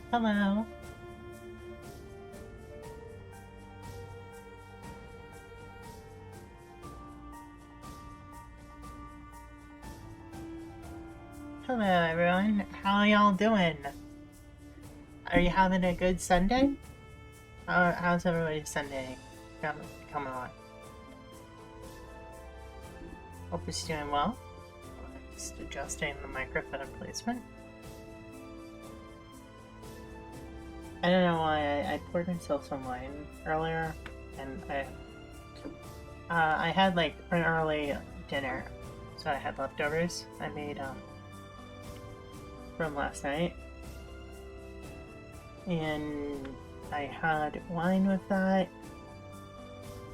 Hello. Hello, everyone. How are y'all doing? Are you having a good Sunday? How's everybody's Sunday coming on? Hope it's doing well. Just adjusting the microphone placement. I don't know why I poured myself some wine earlier, and I had like an early dinner, so I had leftovers. I made from last night, and I had wine with that,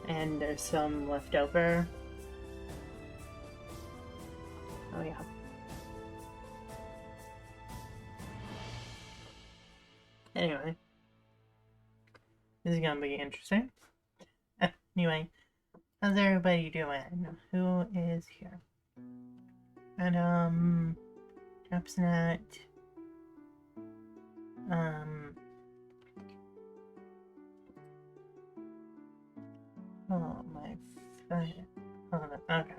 and there's some left over. Oh yeah. Anyway, this is gonna be interesting. Anyway, how's everybody doing? Who is here? And Capsnet. Oh my friend. Hold on. Okay.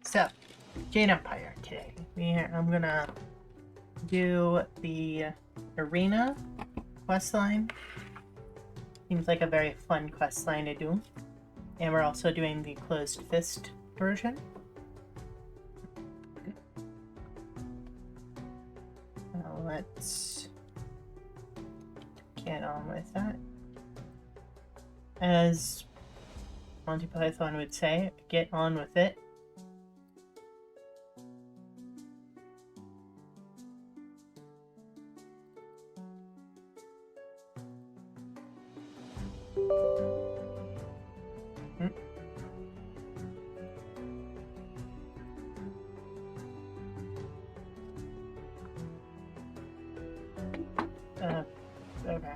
So, Jade Empire today. I'm gonna do the arena questline. Seems like a very fun questline to do. And we're also doing the closed fist version. Let's get on with that. As Monty Python would say, get on with it. Okay.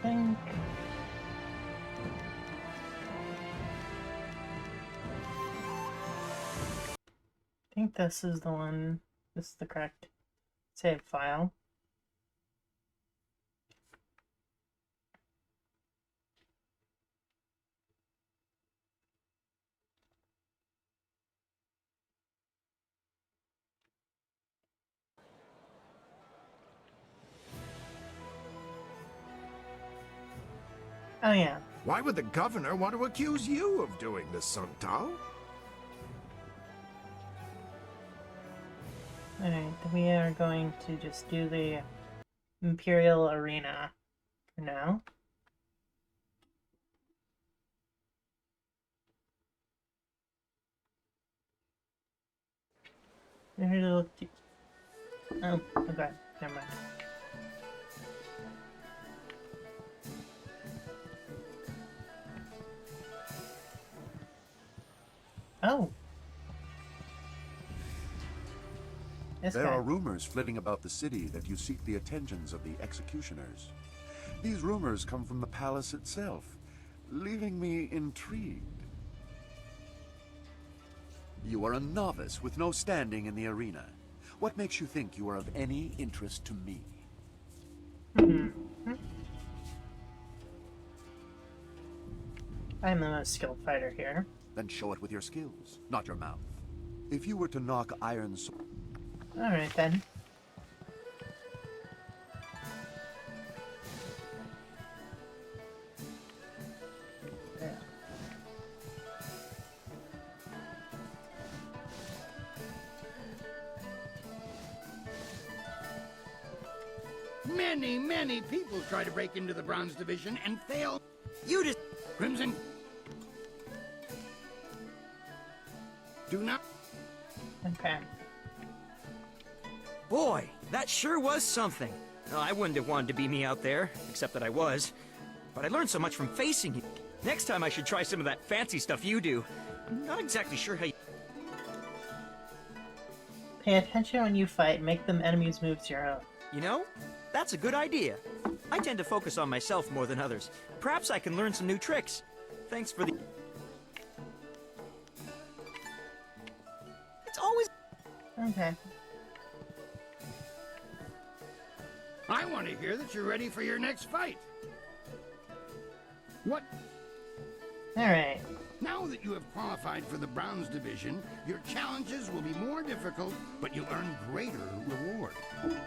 I think this is the one. This is the correct save file. Oh yeah. Why would the governor want to accuse you of doing this, Santao? Alright, we are going to just do the Imperial Arena for now. Oh, okay, never mind. Oh. There are rumors flitting about the city that you seek the attentions of the executioners. These rumors come from the palace itself, leaving me intrigued. You are a novice with no standing in the arena. What makes you think you are of any interest to me? I'm the most skilled fighter here. Then show it with your skills, not your mouth. If you were to knock iron sword... Alright then. Many, many people try to break into the Bronze Division and fail. You just... Crimson... Do not... Okay. Boy, that sure was something. No, I wouldn't have wanted to be me out there, except that I was. But I learned so much from facing you. Next time I should try some of that fancy stuff you do. I'm not exactly sure how you... Pay attention when you fight, make them enemies' moves your own. You know, that's a good idea. I tend to focus on myself more than others. Perhaps I can learn some new tricks. Thanks for the... It's always... Okay. I want to hear that you're ready for your next fight. What? Alright. Now that you have qualified for the Bronze Division, your challenges will be more difficult, but you'll earn greater reward.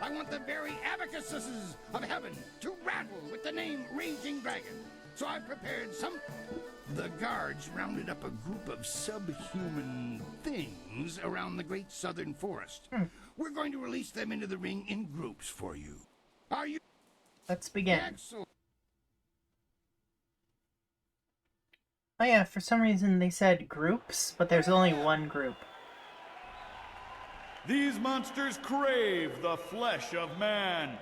I want the very abacuses of heaven to rattle with the name Raging Dragon. So I've prepared some... The guards rounded up a group of subhuman things around the Great Southern Forest. We're going to release them into the ring in groups for you. Are you... Let's begin. Excellent. Oh yeah, for some reason they said groups, but there's only one group. These monsters crave the flesh of man.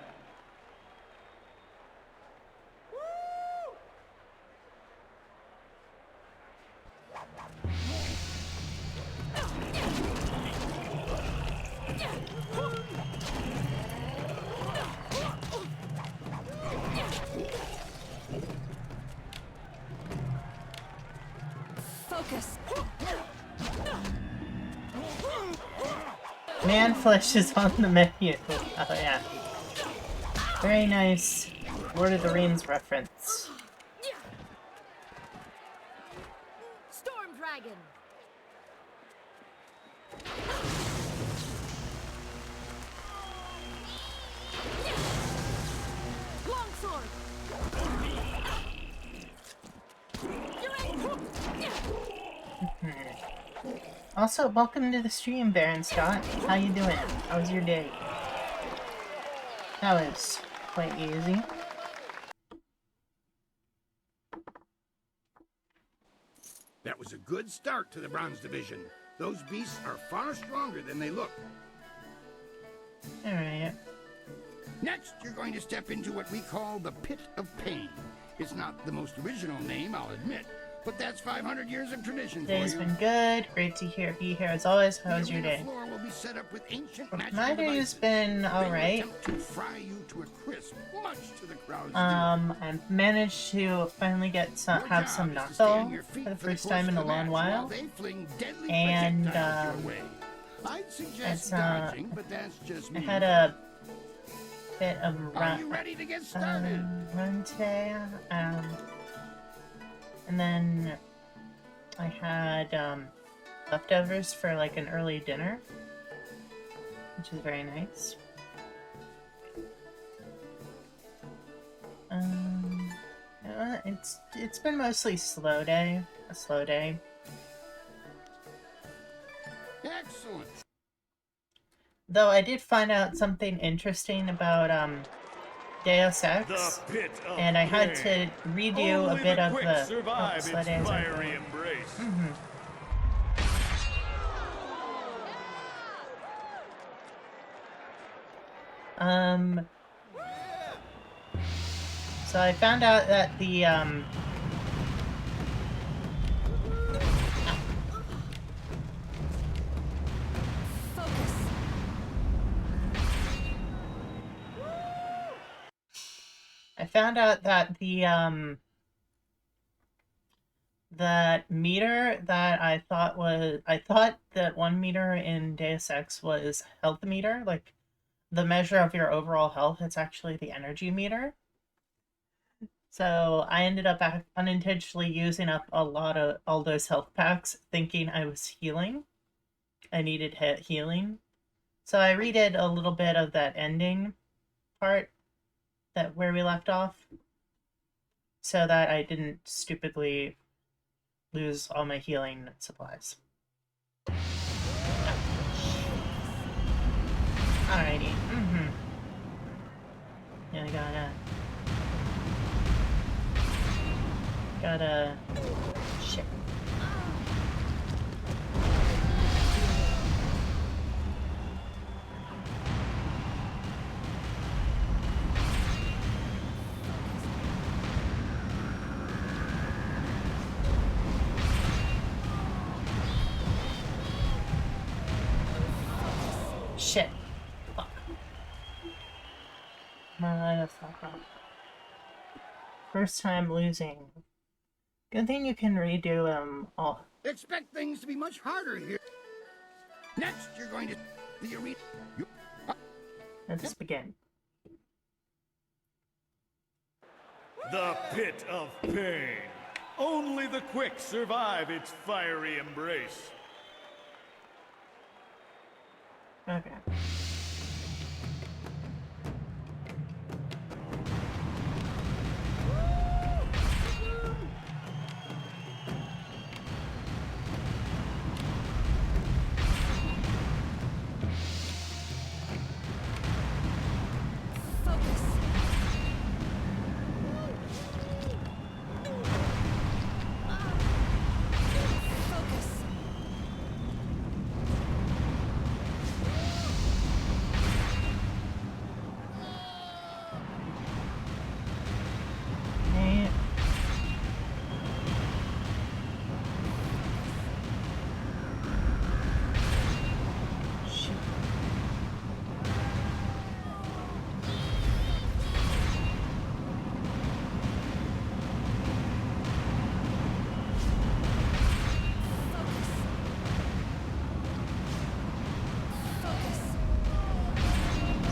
Focus. Man flesh is on the menu. Oh yeah. Very nice Lord of the Rings reference. Storm Dragon. Longsword. Also, welcome to the stream, Baron Scott. How you doing? How was your day? That was quite easy. That was a good start to the Bronze Division. Those beasts are far stronger than they look. Alright. Next, you're going to step into what we call the Pit of Pain. It's not the most original name, I'll admit, but that's 500 years of tradition for Day's you. been good. Great to be here as always. How was your The day? floor will be set up with ancient magical My day's devices. been They will alright. attempt to fry you to a crisp, much to the crowd's I managed to finally get some, Your have job some is to knuckle stand your feet for the for the first course time of in a the long match while. they fling deadly And, projectiles your way. I'd suggest it's, dodging, but that's just I me. had a bit of Are you ready to get started? run today, and then I had leftovers for like an early dinner, which is very nice. It's been mostly a slow day. Excellent. Though I did find out something interesting about Deus Ex, The pit of and I had pain. to redo Only a bit the of quick the survive slow its days. fiery embrace. So I found out that the Focus. that meter that I thought that 1 meter in Deus Ex was health meter, like the measure of your overall health. It's actually the energy meter. So I ended up unintentionally using up a lot of all those health packs, thinking I was healing. I needed healing. So I redid a little bit of that ending part, that where we left off, so that I didn't stupidly lose all my healing supplies. Alrighty. Yeah, gotta... Shit. Shit. Fuck. That's not wrong. First time losing. Good thing you can redo them all. Expect things to be much harder here. Next, you're going to the arena. Let's begin. The pit of pain. Only the quick survive its fiery embrace. Okay. Focus. Focus. Hey. Shit.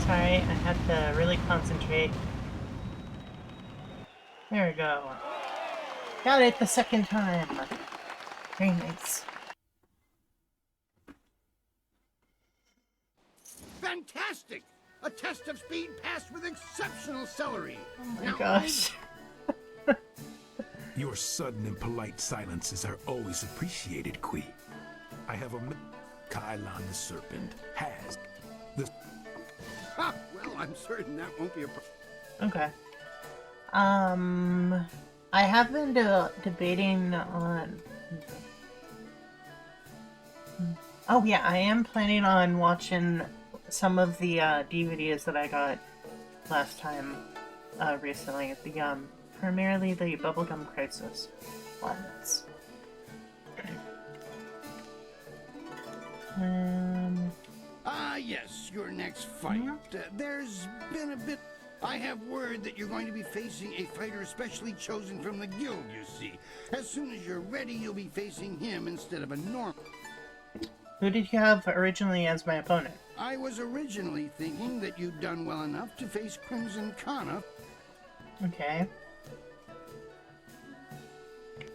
Sorry, I had to really concentrate. There we go. Got it the second time. Very nice. Fantastic! A test of speed passed with exceptional celery. Oh my gosh. Your sudden and polite silences are always appreciated, Kui. I have a Kylon the Serpent has the... Ha! Well, I'm certain that won't be a problem. Okay. I have been debating on... Oh yeah, I am planning on watching some of the DVDs that I got last time, recently. The, primarily the Bubblegum Crisis ones. Ah, yes, your next fight. There's been a bit... I have word that you're going to be facing a fighter specially chosen from the guild, you see. As soon as you're ready, you'll be facing him instead of a normal... Who did you have originally as my opponent? I was originally thinking that you'd done well enough to face Crimson Kana. Okay.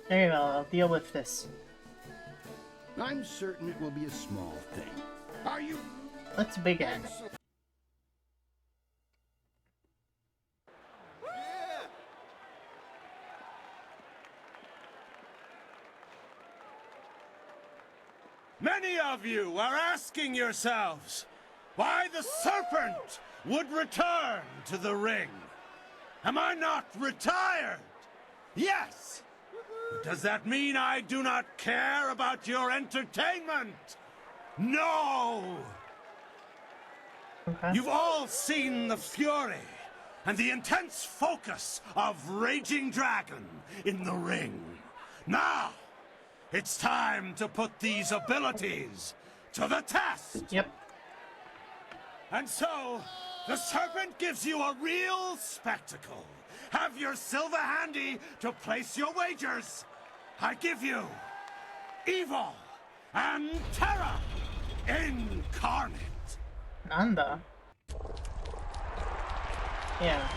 Very well, I'll deal with this. I'm certain it will be a small thing. Are you... Let's begin. Excellent. Many of you are asking yourselves why the serpent would return to the ring. Am I not retired? Yes. But does that mean I do not care about your entertainment? No. Okay. You've all seen the fury and the intense focus of Raging Dragon in the ring. Now, it's time to put these abilities to the test. Yep. And so, the serpent gives you a real spectacle. Have your silver handy to place your wagers. I give you evil and terror incarnate. Nanda. Yeah.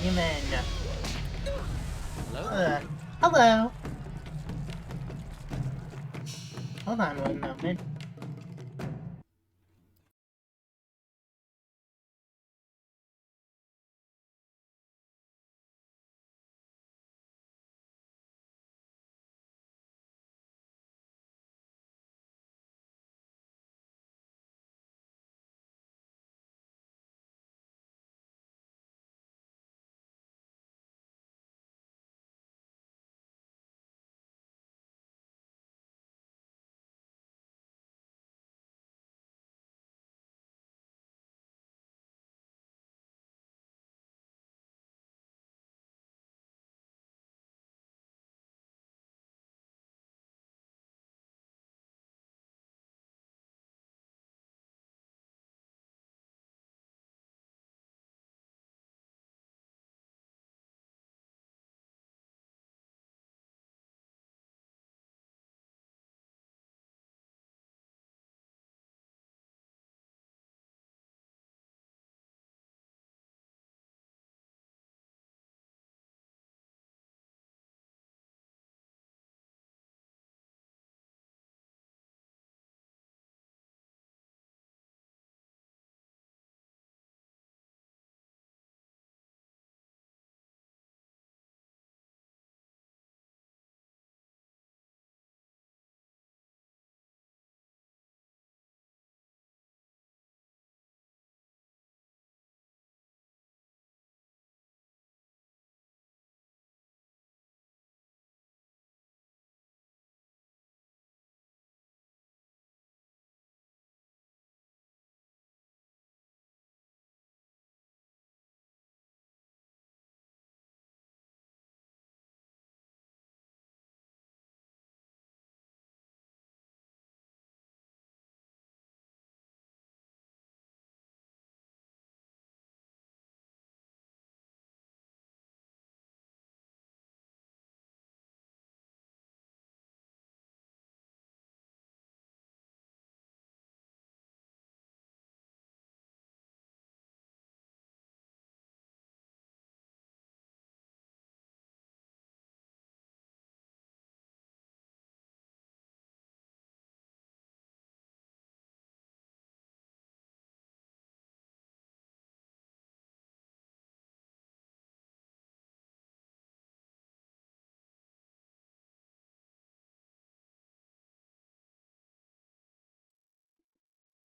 Human. Hello. Hello. Hold on one moment.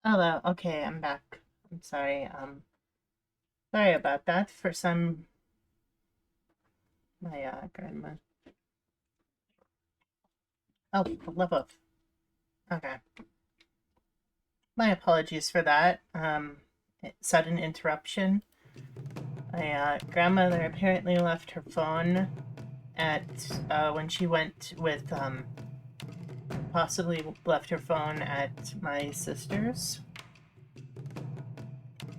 Hello. Okay, I'm back. I'm sorry. Sorry about that. For some, my grandma. Oh, love of. Okay. My apologies for that. Sudden interruption. My grandmother apparently left her phone at when she went with possibly left her phone at my sister's.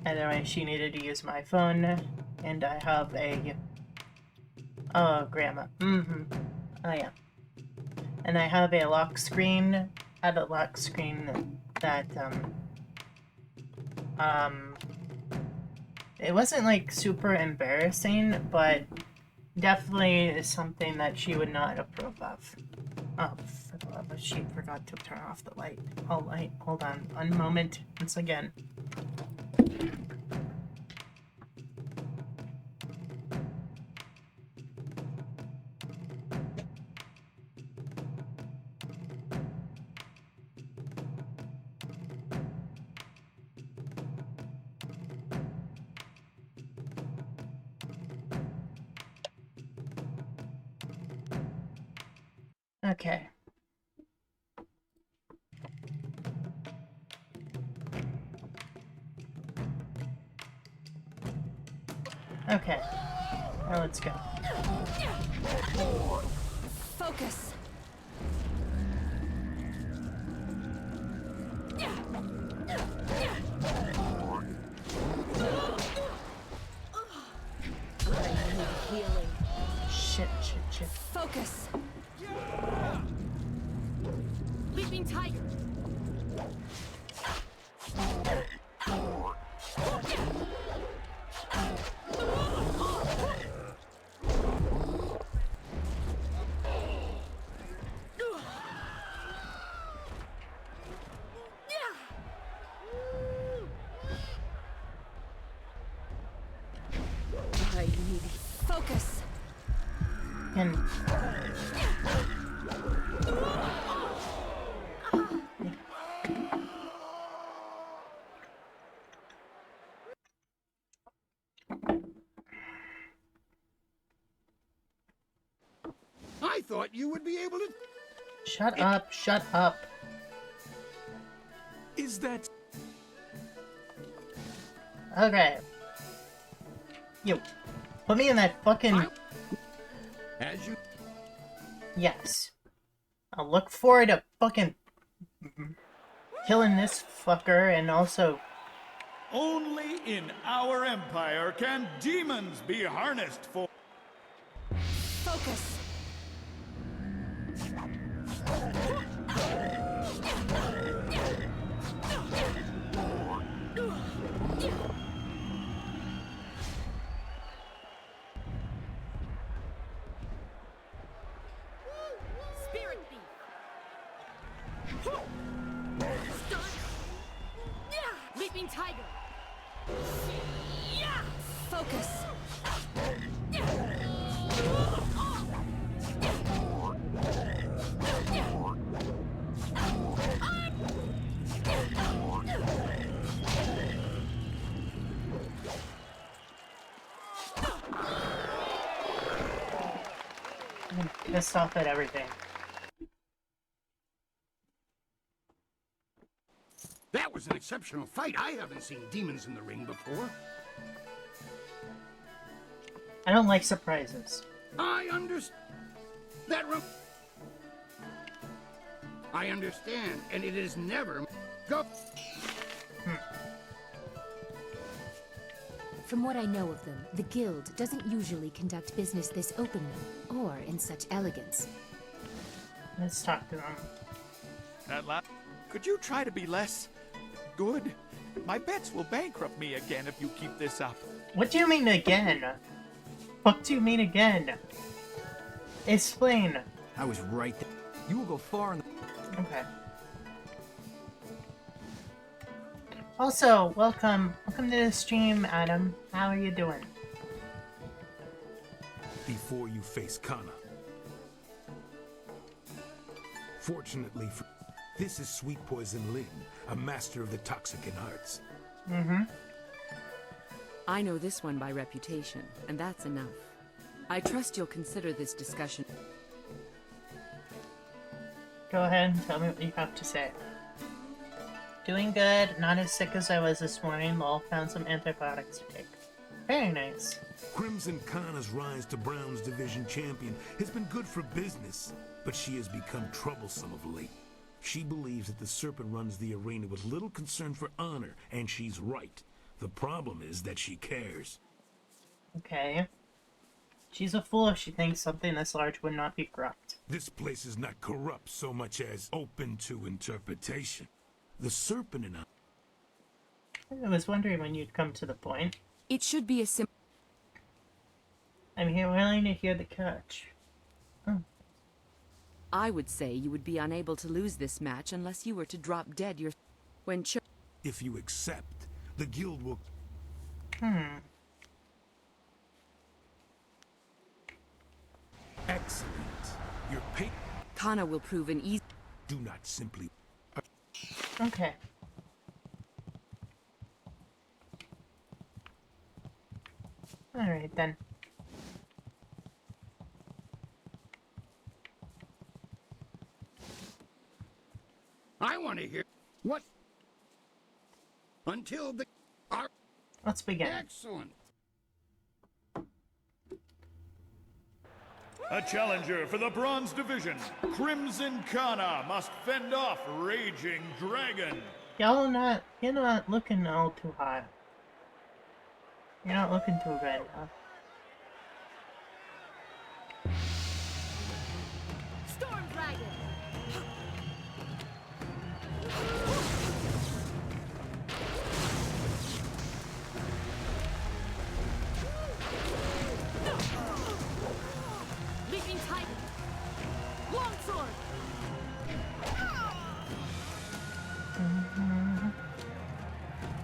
Anyway, she needed to use my phone, and I have a... Oh, grandma. Mm-hmm. Oh, yeah. And I have a lock screen. I have a lock screen that, it wasn't, like, super embarrassing, but definitely is something that she would not approve of. Oh, for the love of... She forgot to turn off the light. Oh, light. Hold on. One moment. Once again. Okay. Okay. Now let's go. Focus. I need healing. Shit, shit, shit. Focus. Leaping tiger. I need focus. And... I thought you would be able to... Shut up, shut up. Is that... Okay. You. Put me in that fucking... As you... Yes. I'll look forward to fucking... killing this fucker and also... Only in our empire can demons be harnessed for... Focus. Spirit thief. Stun. Leaping tiger. Focus. I'm pissed off at everything. That was an exceptional fight. I haven't seen demons in the ring before. I don't like surprises. I understand. I understand, and it is never... Go... From what I know of them, the Guild doesn't usually conduct business this openly, or in such elegance. Let's talk to them. Could you try to be less... good? My bets will bankrupt me again if you keep this up. What do you mean again? What do you mean again? Explain. I was right there. You will go far in the... Okay. Also, welcome to the stream, Adam. How are you doing? Before you face Kana. Fortunately This is Sweet Poison Lin, a master of the toxicant arts. Mm-hmm. I know this one by reputation, and that's enough. I trust you'll consider this discussion. Go ahead and tell me what you have to say. Doing good, not as sick as I was this morning. Lol, found some antibiotics to take. Very nice. Crimson Kana's rise to Brown's Division champion has been good for business, but she has become troublesome of late. She believes that the Serpent runs the arena with little concern for honor, and she's right. The problem is that she cares. Okay. She's a fool if she thinks something this large would not be corrupt. This place is not corrupt so much as open to interpretation. The Serpent and I was wondering when you'd come to the point. It should be a simple... I'm here willing to hear the catch. Oh. I would say you would be unable to lose this match unless you were to drop dead your... When if you accept, the guild will... Excellent. Your pay... Kana will prove an easy... Do not simply... Okay. Alright then. I want to hear what until the Let's begin. Excellent. A challenger for the Bronze Division, Crimson Kana must fend off Raging Dragon. You're not looking all too hot. You're not looking too good, huh? Storm Dragon! Leaping Titan! Longsword!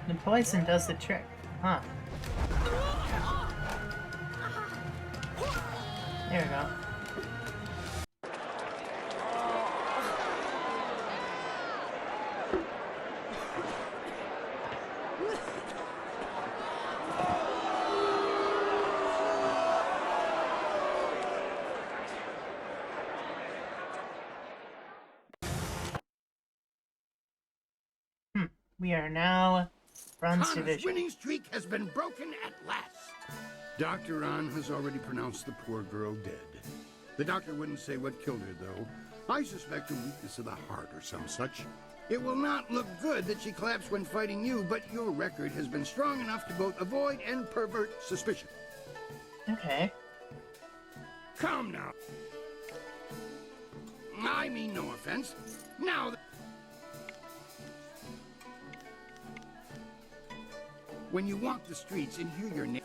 The poison does the trick, huh? There we go. We are now Bronze Kana's Division. winning streak has been broken at last. Dr. An has already pronounced the poor girl dead. The doctor wouldn't say what killed her, though. I suspect a weakness of the heart or some such. It will not look good that she collapsed when fighting you, but your record has been strong enough to both avoid and pervert suspicion. Okay. Come now. I mean no offense. Now when you walk the streets and hear your name...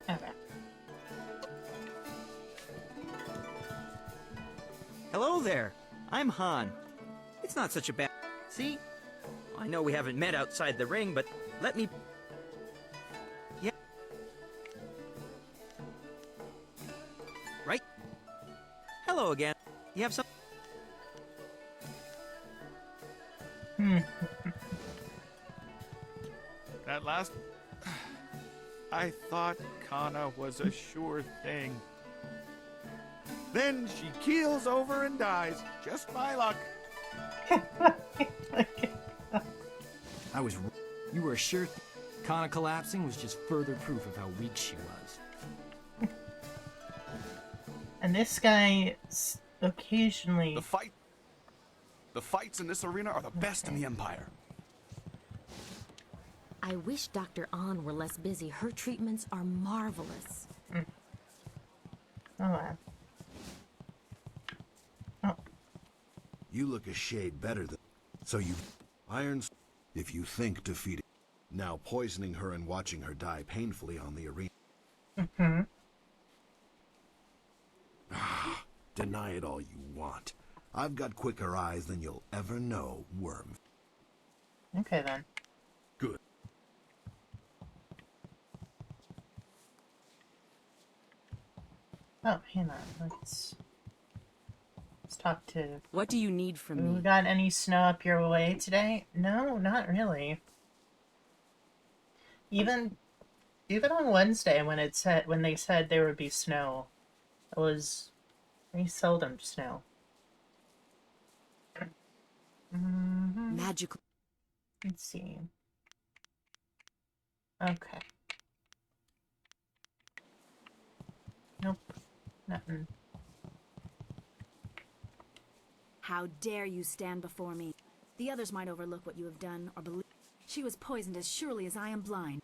Okay. Hello there. I'm Han. It's not such a bad... See? I know we haven't met outside the ring, but let me... Yeah. Right? Hello again. You have some... That last... I thought Kana was a sure thing. Then she keels over and dies. Just my luck. You were sure Kana collapsing was just further proof of how weak she was. And this guy occasionally... The fights in this arena are the best in the Empire. I wish Dr. An were less busy. Her treatments are marvelous. Oh, wow. Oh. You look a shade better than... So you... Irons... If you think defeating... Now poisoning her and watching her die painfully on the arena. Deny it all you want. I've got quicker eyes than you'll ever know, worm. Okay, then. Good. Oh, hang on. Let's talk to... What do you need from me? We got any snow up your way today? No, not really. Even on Wednesday when they said there would be snow, it was very seldom snow. Magical. Let's see. Okay. Nope. Nothing. How dare you stand before me? The others might overlook what you have done or believe. She was poisoned as surely as I am blind.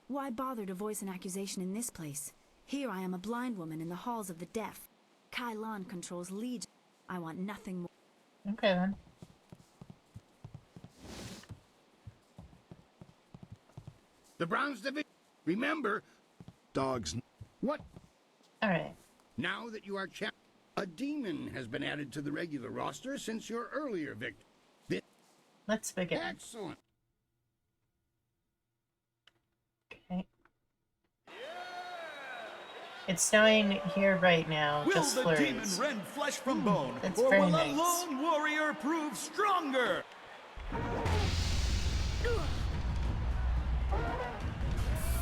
Why bother to voice an accusation in this place? Here I am a blind woman in the halls of the deaf. Kai Lan controls Legion. I want nothing more. Okay then. The Browns division. Remember, Dogs. what? All right. Now that you are champ, a demon has been added to the regular roster since your earlier victory. Let's begin. Excellent. Okay. It's snowing here right now, Will just the flurries. demon rend flesh from bone, That's or very will nice. a lone warrior prove stronger?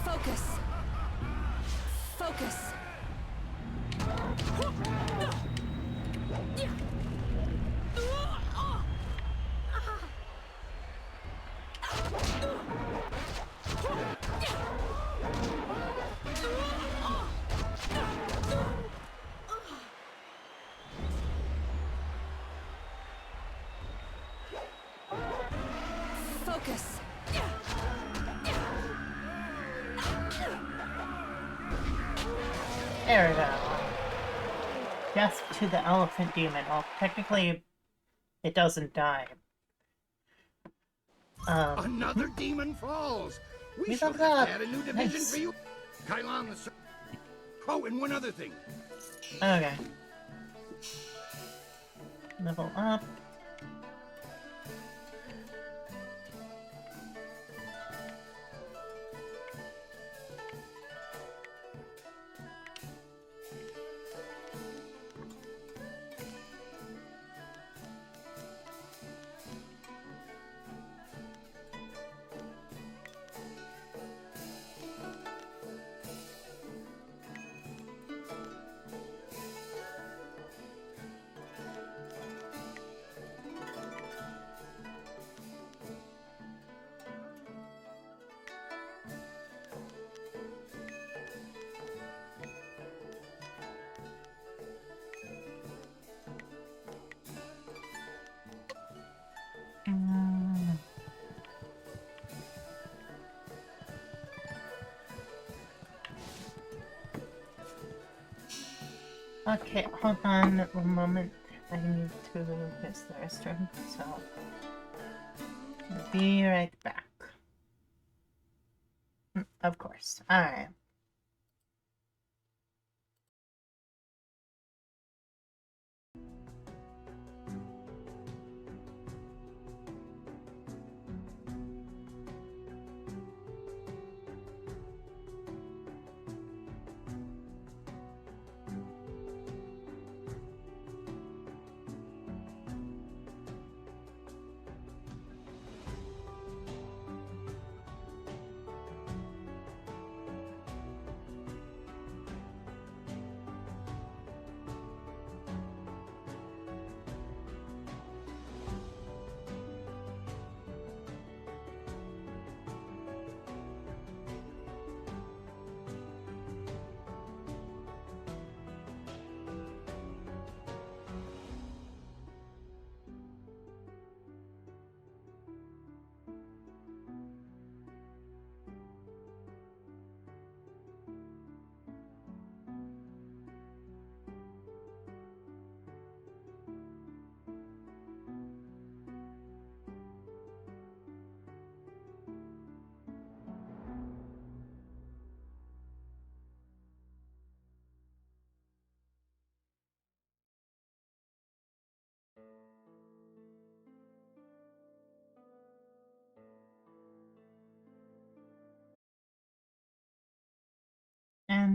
Focus. Focus. Focus. There we go. Death to the elephant demon. Well, technically, it doesn't die. Another demon falls. We We shall leveled have up. to add a new division Nice. for you. Kylon the Oh, and one other thing. Okay. Level up. Okay, hold on one moment. I need to use the restroom, so I'll be right back. Of course. Alright.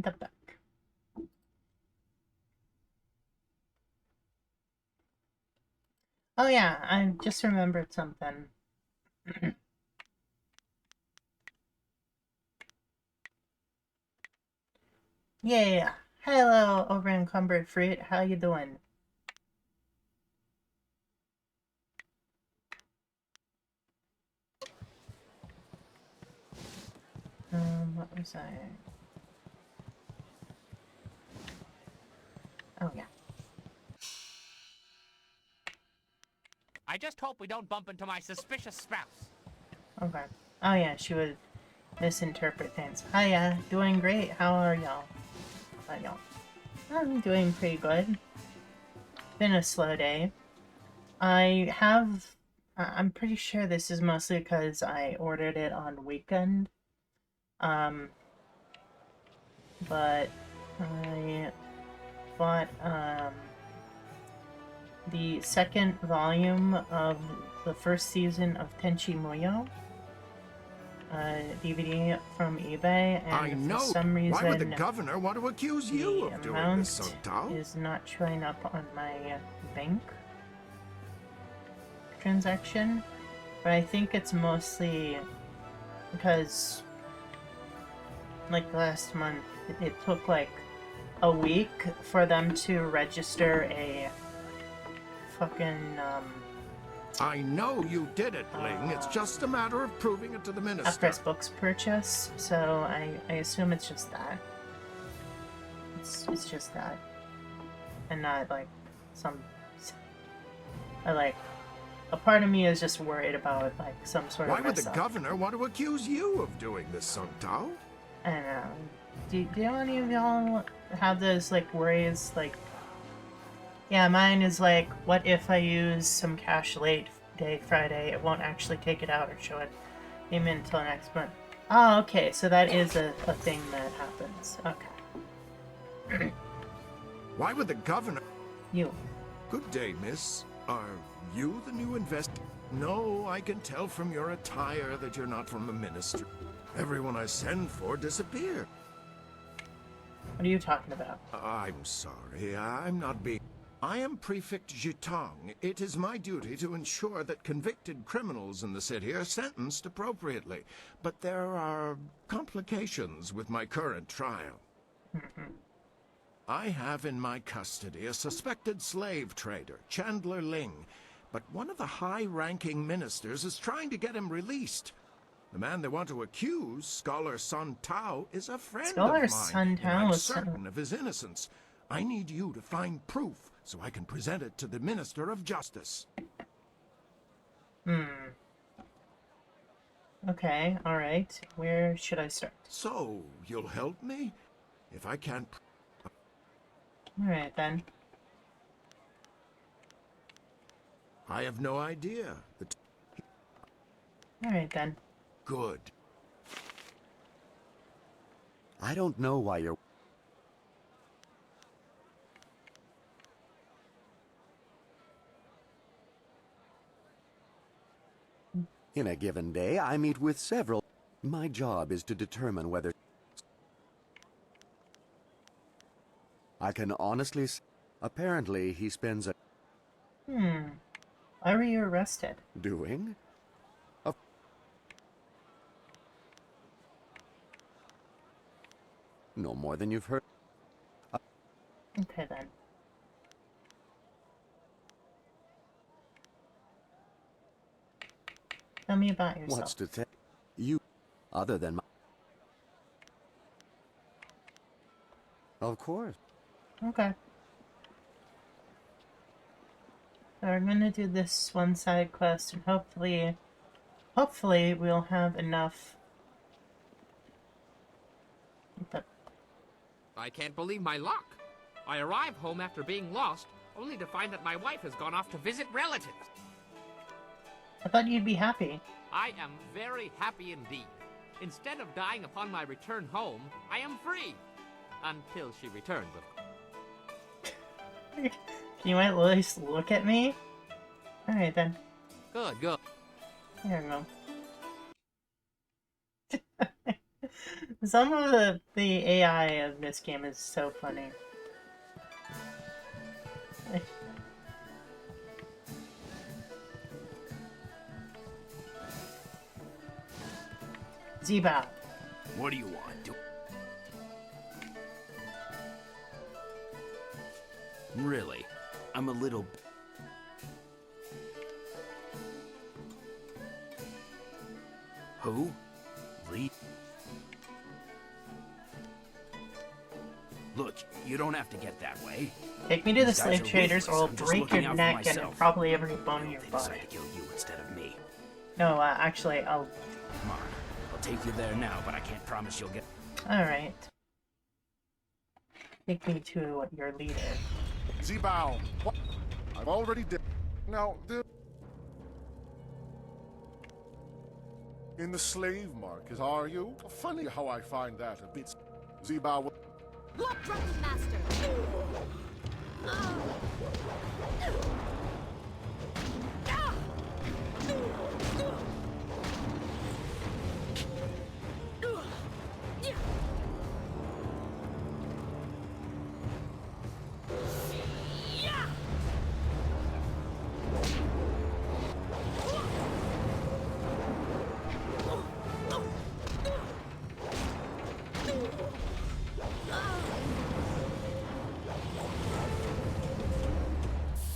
in the back. Oh yeah, I just remembered something. Yeah. Hello, over-encumbered fruit. How you doing? What was I? Oh yeah. I just hope we don't bump into my suspicious spouse. Okay. Oh yeah, she would misinterpret things. Hiya, doing great. How are y'all? How are y'all? I'm doing pretty good. Been a slow day. I'm pretty sure this is mostly because I ordered it on weekend. But I bought, the second volume of the first season of Tenchi Muyo, DVD from eBay, and for some reason, Why would the governor want to accuse you of doing this, Song is not showing up on my bank transaction. But I think it's mostly because, like last month, it took like a week for them to register a fucking, I know you did it, Ling. It's just a matter of proving it to the minister. a press books purchase, so I assume it's just that. It's just that. And not like a part of me is just worried about like some sort of Why would the mess-up. governor want to accuse you of doing this, Sung Tao? I don't know. Do any of y'all have those like worries? Like, yeah, mine is like, what if I use some cash late day Friday? It won't actually take it out or show it payment until next month. Oh, okay, so that is a thing that happens. Okay. Why would the governor... You. Good day, miss. Are you the new investor? No, I can tell from your attire that you're not from the ministry. Everyone I send for disappeared. What are you talking about? I'm sorry, I'm not being... I am Prefect Jitong. It is my duty to ensure that convicted criminals in the city are sentenced appropriately. But there are complications with my current trial. I have in my custody a suspected slave trader, Chandler Ling. But one of the high-ranking ministers is trying to get him released. The man they want to accuse, Scholar Sun Tao, is a friend of mine, and I'm certain of his innocence. I need you to find proof so I can present it to the Minister of Justice. Okay, alright. Where should I start? So, you'll help me? If I can't... Alright then. I have no idea. Alright then. Good. I don't know why you're... In a given day, I meet with several. My job is to determine whether... I can honestly say, apparently he spends a... Why were you arrested? Doing? No more than you've heard. Okay then. Tell me about yourself. What's to say? You, other than my... Of course. Okay. So we're gonna do this one side quest, and hopefully we'll have enough. I can't believe my luck. I arrive home after being lost, only to find that my wife has gone off to visit relatives. I thought you'd be happy. I am very happy indeed. Instead of dying upon my return home, I am free. Until she returns, of course. You might at least look at me? Alright then. Good. There we go. Some of the AI of this game is so funny. Zebao. What do you want? Really? I'm a little... Who? Lee? Look, you don't have to get that way. Take me to the These guys slave are traders or I'll ruthless. I'm just break looking your out for neck and myself. probably every bone in your They body. decided to kill you instead of me. No, actually, I'll... Come on. I'll take you there now, but I can't promise you'll get... Alright. Take me to your leader. Zebao, what? I've already did. Now, in the slave market, are you? Funny how I find that a bit. Zebao. Blood Dragon Master!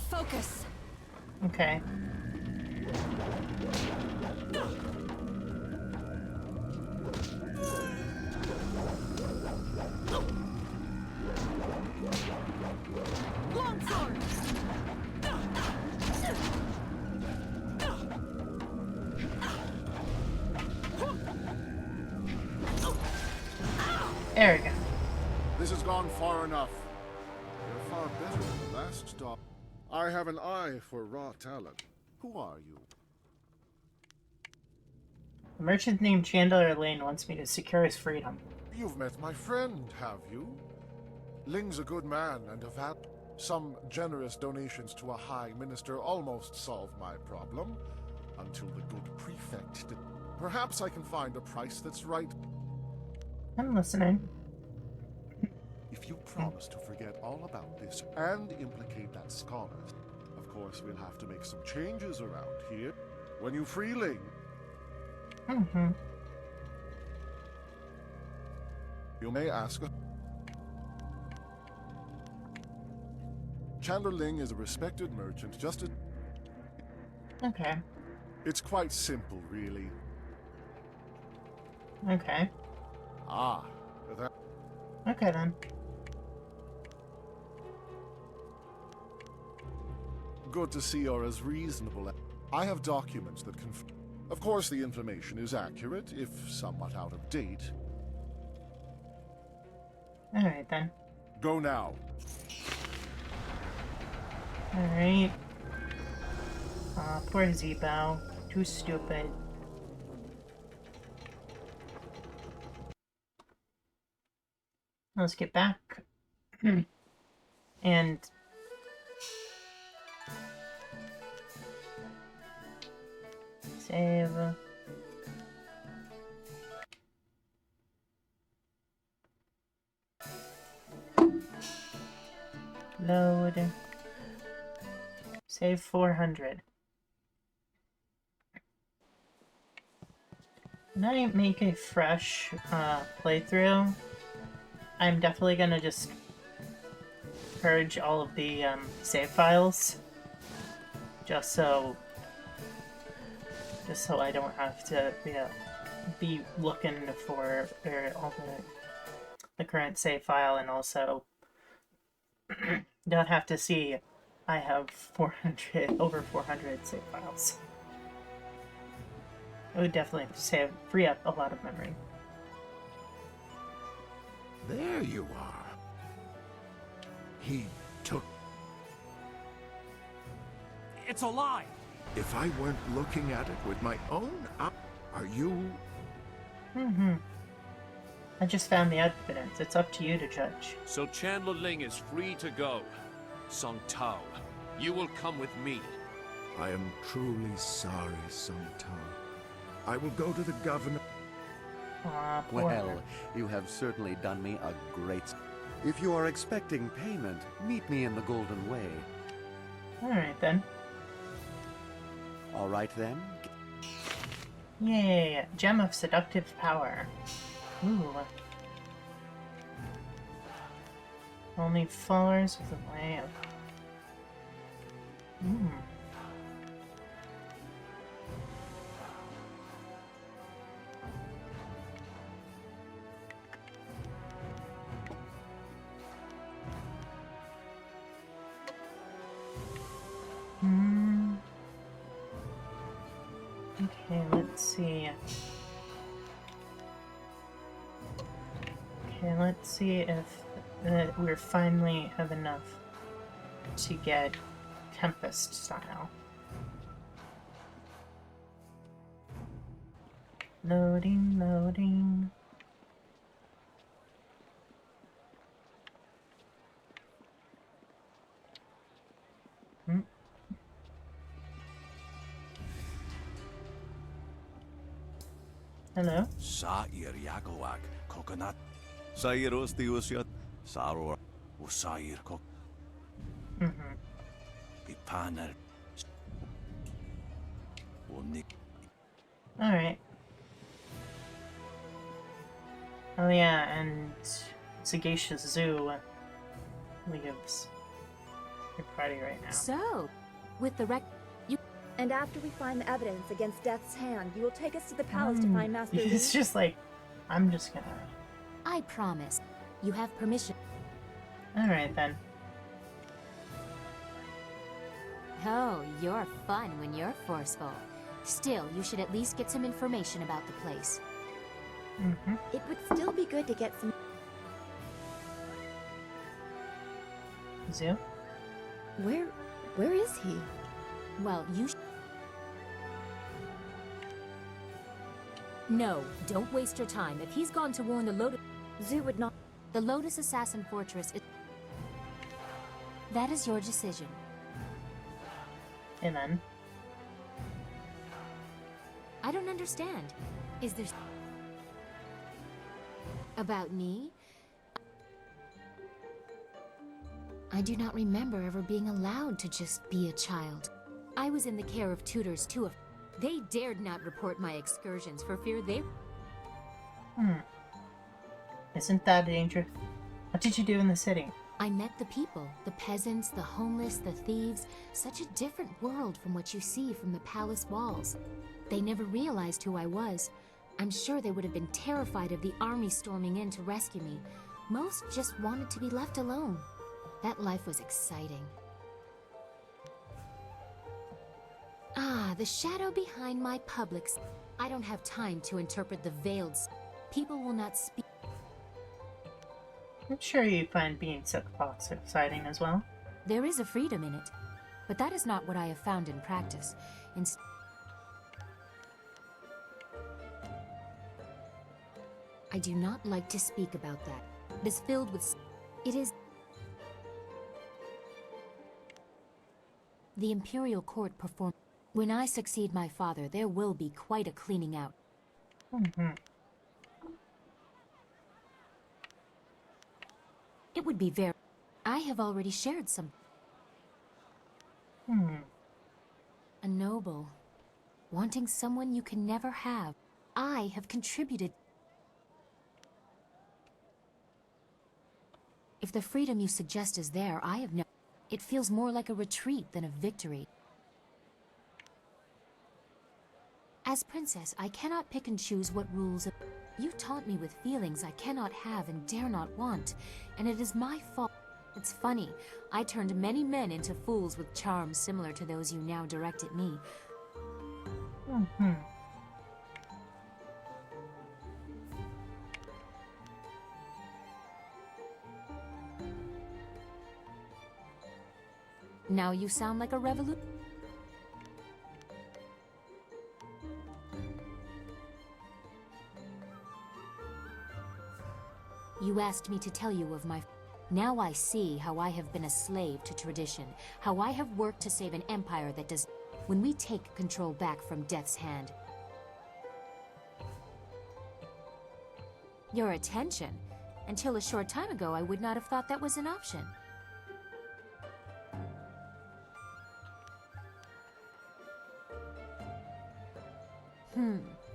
Focus. Okay. Longsword. There we go. This has gone far enough. You're far better than the last stop. I have an eye for raw talent. Who are you? A merchant named Chandler Lane wants me to secure his freedom. You've met my friend, have you? Ling's a good man, and have had some generous donations to a high minister almost solved my problem. Until the good prefect did. Perhaps I can find a price that's right. I'm listening. If you promise to forget all about this and implicate that scholar, of course we'll have to make some changes around here. When you free Ling, you may ask. Chandler Ling is a respected merchant, just as... Okay. It's quite simple, really. Okay. Ah, that... Okay then. Good to see you're as reasonable. I have documents that confirm. Of course, the information is accurate, if somewhat out of date. Alright then. Go now. Alright. Poor Zebao. Too stupid. Let's get back. And... save. Load. Save 400. When I make a fresh playthrough, I'm definitely gonna just purge all of the save files, just so I don't have to be looking for all the current save file, and also don't have to see I have over 400 save files. It would definitely free up a lot of memory. There you are. He took... It's a lie! If I weren't looking at it with my own eye, are you... I just found the evidence. It's up to you to judge. So Chandler Ling is free to go. Song Tao, you will come with me. I am truly sorry, Song Tao. I will go to the governor. Aw, poor Well, her. you have certainly done me a great... If you are expecting payment, meet me in the Golden Way. Alright then. All right then. Yay! Gem of Seductive Power. Ooh. Only followers with a way of... Okay, let's see. Okay, let's see if we're finally have enough to get tempest style. Loading, loading. Hello? Sa'ir Yakowak, coconut. Sa'ir Ostiusiat, Saror, Usair Kok. Ipaner. Alright. Oh yeah, and Sagacious Zoo leaves your party right now. So, with the And after we find the evidence against Death's hand, you will take us to the palace to find Master Lee. It's just like, I'm just gonna... I promise. You have permission. Alright then. Oh, you're fun when you're forceful. Still, you should at least get some information about the place. It would still be good to get some... Zoo? Where is he? Well, you No, don't waste your time. If he's gone to warn the Lotus... Zoo would not... The Lotus Assassin Fortress is... That is your decision. And then? I don't understand. Is there... About me? I do not remember ever being allowed to just be a child. I was in the care of tutors too. They dared not report my excursions for fear they... Isn't that dangerous? What did you do in the city? I met the people, the peasants, the homeless, the thieves. Such a different world from what you see from the palace walls. They never realized who I was. I'm sure they would have been terrified of the army storming in to rescue me. Most just wanted to be left alone. That life was exciting. Ah, the shadow behind my publics. I don't have time to interpret the veiled... People will not speak... I'm sure you find being Silkfox exciting as well. There is a freedom in it, but that is not what I have found in practice. I do not like to speak about that. It is filled with... It is... The Imperial Court performed... When I succeed my father, there will be quite a cleaning out. It would be very... I have already shared some... A noble. Wanting someone you can never have. I have contributed... If the freedom you suggest is there, I have no... It feels more like a retreat than a victory. As princess, I cannot pick and choose what rules... You taunt me with feelings I cannot have and dare not want, and it is my fault. It's funny, I turned many men into fools with charms similar to those you now direct at me. Now you sound like a revolution. You asked me to tell you of my... Now I see how I have been a slave to tradition, how I have worked to save an empire that does... When we take control back from Death's hand... your attention. Until a short time ago, I would not have thought that was an option.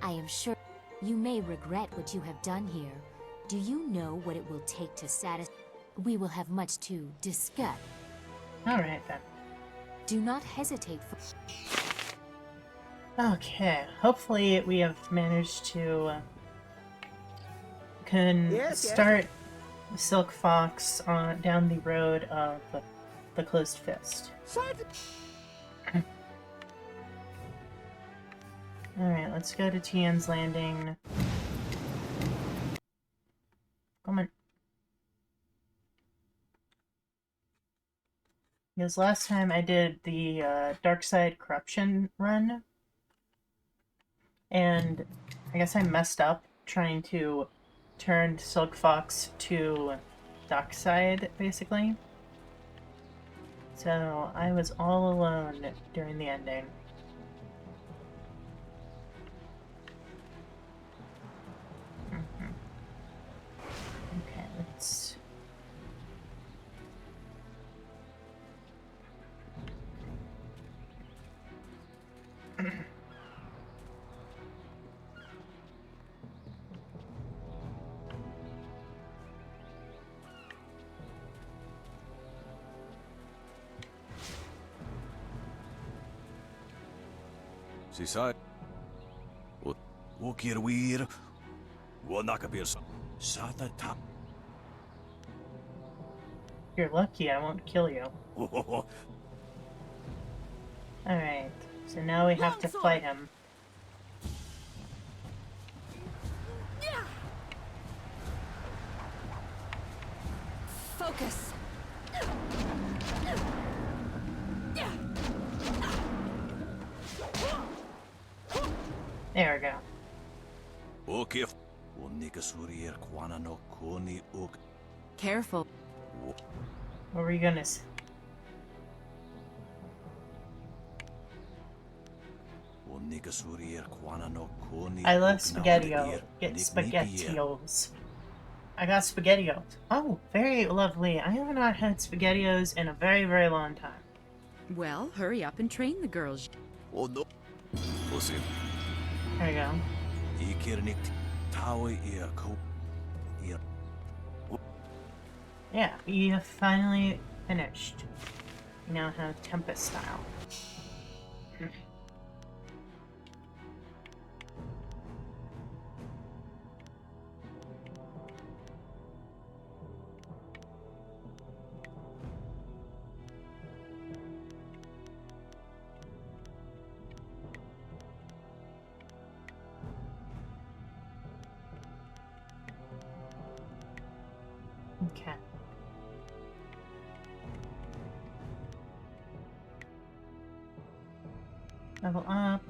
I am sure you may regret what you have done here. Do you know what it will take to satisfy? We will have much to discuss. Alright then. Do not hesitate for... Okay, hopefully we have managed to start Silk Fox on down the road of the closed fist. Alright, let's go to Tian's Landing. Come on. Because last time I did the Dark Side Corruption run, and I guess I messed up trying to turn Silk Fox to Dark Side, basically. So I was all alone during the ending. Okay, let's... Sisai. Wokirwir. Wanakabir. Sata tap. You're lucky I won't kill you. Alright, so now we have to fight him. Focus. There we go. Okay. Unikasurier kwana no koni uk. Careful. What were you gonna say? I love SpaghettiO. Get SpaghettiOs. I got SpaghettiOs. Oh, very lovely. I have not had SpaghettiOs in a very, very long time. Well, hurry up and train the girls. Oh no. There you go. Yeah, we have finally finished. We now have Tempest style. Okay. Level up.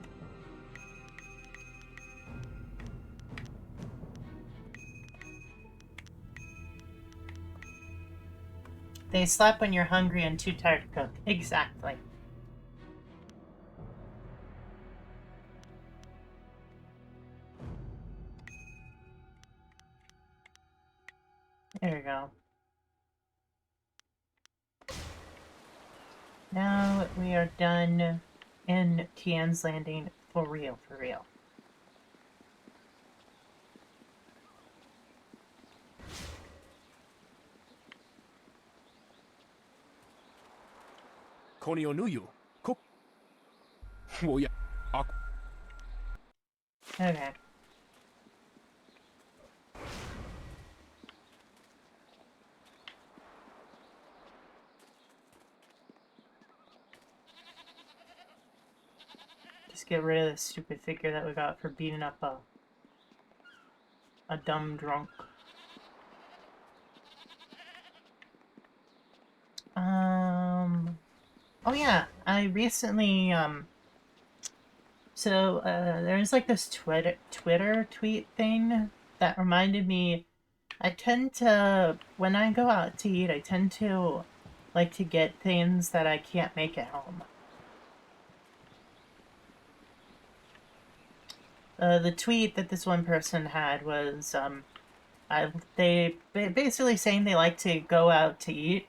They slap when you're hungry and too tired to cook. Exactly. There you go. Now we are done in Tian's Landing for real, for real. Konionuyu. Cook. Woya. Okay. Just get rid of this stupid figure that we got for beating up a dumb drunk. Oh yeah, I recently, there's like this Twitter tweet thing that reminded me, I tend to, when I go out to eat, I tend to like to get things that I can't make at home. The tweet that this one person had was, They basically saying they like to go out to eat,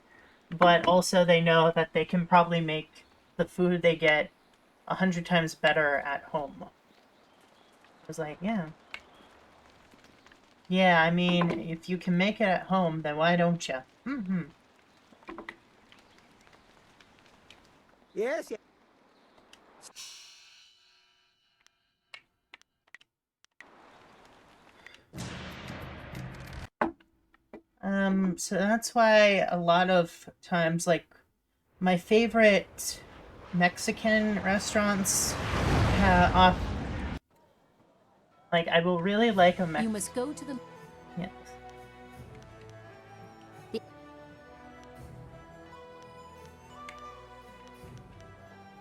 but also they know that they can probably make the food they get 100 times better at home. I was like, yeah. Yeah, I mean, if you can make it at home, then why don't you? Mm-hmm. Yes, yes. So that's why a lot of times, like, my favorite Mexican restaurants off. Like, I will really like a You must go to the... Yes.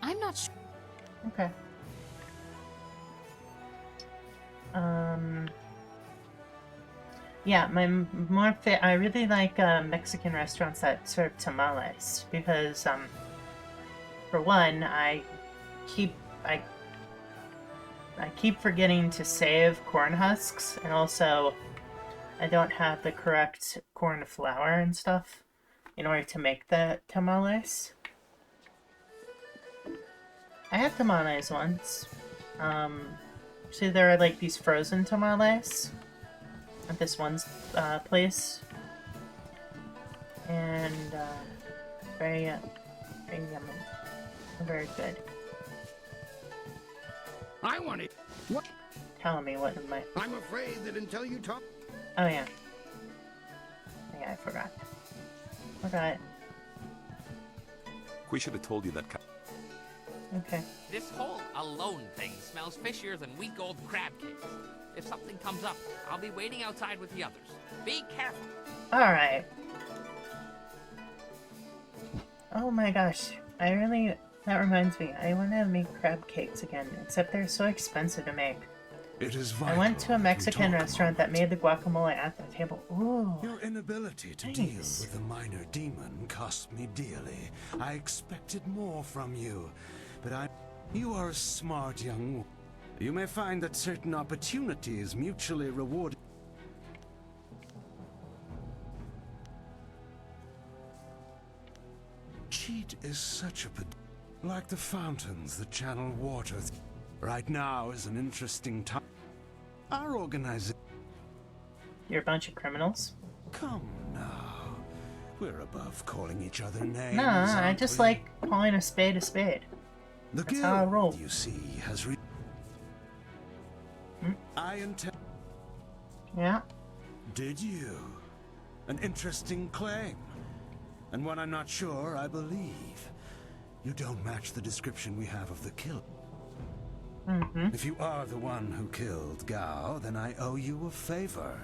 I'm not sure. Okay. Yeah, I really like Mexican restaurants that serve tamales because, for one, I keep forgetting to save corn husks, and also I don't have the correct corn flour and stuff in order to make the tamales. I had tamales once. So there are like these frozen tamales at this one place, and very yummy, very good. I want it. What? Tell me what am I? I'm afraid that until you talk. Oh yeah. Yeah, I forgot. Forgot. We should have told you that. Okay. This whole alone thing smells fishier than week old crab cakes. If something comes up, I'll be waiting outside with the others. Be careful. Alright. Oh my gosh. That reminds me. I want to make crab cakes again, except they're so expensive to make. It is I went to a Mexican restaurant that made the guacamole at the table. Ooh. Your inability to deal with the minor demon cost me dearly. I expected more from you, but you are a smart young woman. You may find that certain opportunities mutually reward. Cheat is such a like the fountains that channel water. Right now is an interesting time. Our organization. You're a bunch of criminals? Come now. We're above calling each other names. Nah, I just like calling a spade a spade. The That's how I roll. you see, has I intend. Yeah. Did you? An interesting claim. And when I'm not sure, I believe. You don't match the description we have of the kill. If you are the one who killed Gao, then I owe you a favor.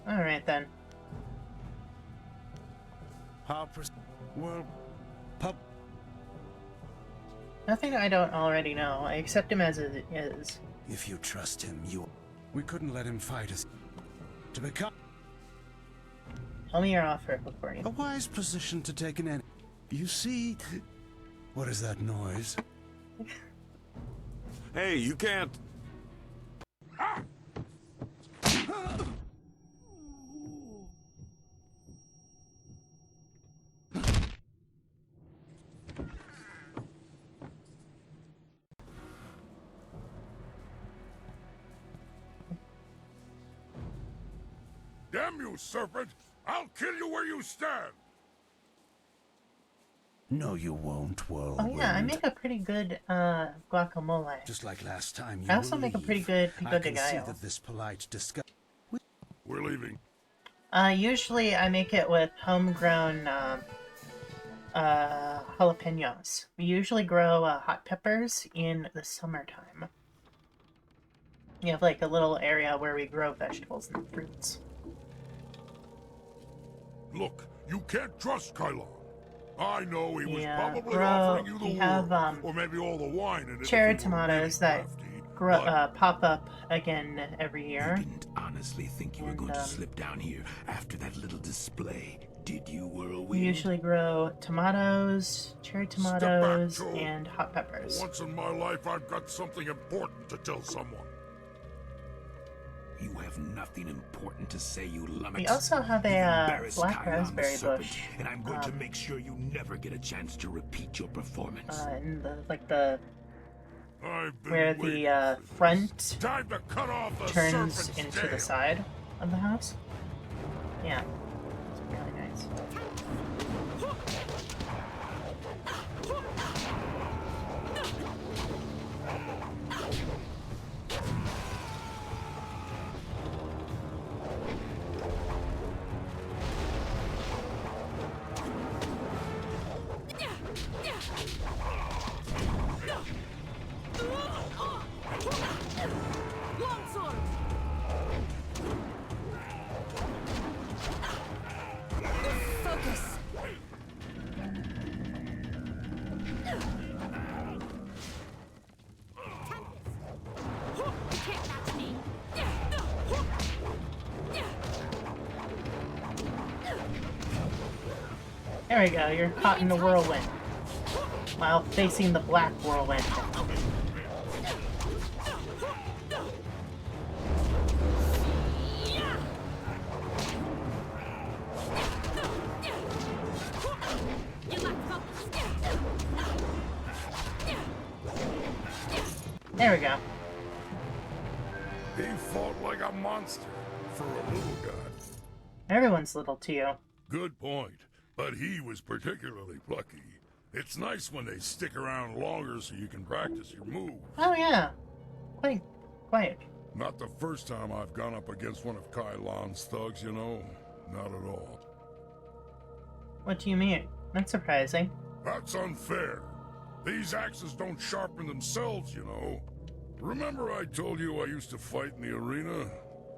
Alright then. Well, pub. Nothing I don't already know. I accept him as it is. If you trust him, we couldn't let him fight us. To become Tell me your offer before you. a wise position to take an enemy. You see, what is that noise? Hey, you can't. Damn you, serpent! I'll kill you where you stand! No, you won't, Whirlwind. Oh yeah, I make a pretty good guacamole. Just like last time, I also make a pretty good pico de I can see gallo. that this polite discussion. We're leaving. Usually I make it with homegrown jalapenos. We usually grow hot peppers in the summertime. We have like a little area where we grow vegetables and fruits. Look, you can't trust Kylon. I know he was Yeah, probably grow- offering you the we world, have, or maybe all the wine in it. Cherry if he were tomatoes really that crafty, grow, but- pop up again every year. Didn't honestly think you were going to slip down here after that little display, did you, We Whirlwind? usually grow tomatoes, cherry tomatoes, and hot peppers. Once in my life, I've got something important to tell someone. You have nothing important to say, you lummox. We also have You've a embarrassed black Kylon the raspberry Serpent, bush. and I'm going to make sure you never get a chance to repeat your performance. In the I've been where waiting the for front this. Time to cut off the turns serpent's into tail. the side of the house. Yeah, it's really nice. Longsword! Focus! Tempest! You can't match me! There we go, you're caught in the whirlwind. While facing the black whirlwind. There we go. He fought like a monster for a little guy. Everyone's little to you. Good point. But he was particularly plucky. It's nice when they stick around longer so you can practice your move. Oh yeah. Quite. Not the first time I've gone up against one of Kylon's thugs, you know. Not at all. What do you mean? That's surprising. That's unfair. These axes don't sharpen themselves, you know. Remember I told you I used to fight in the arena?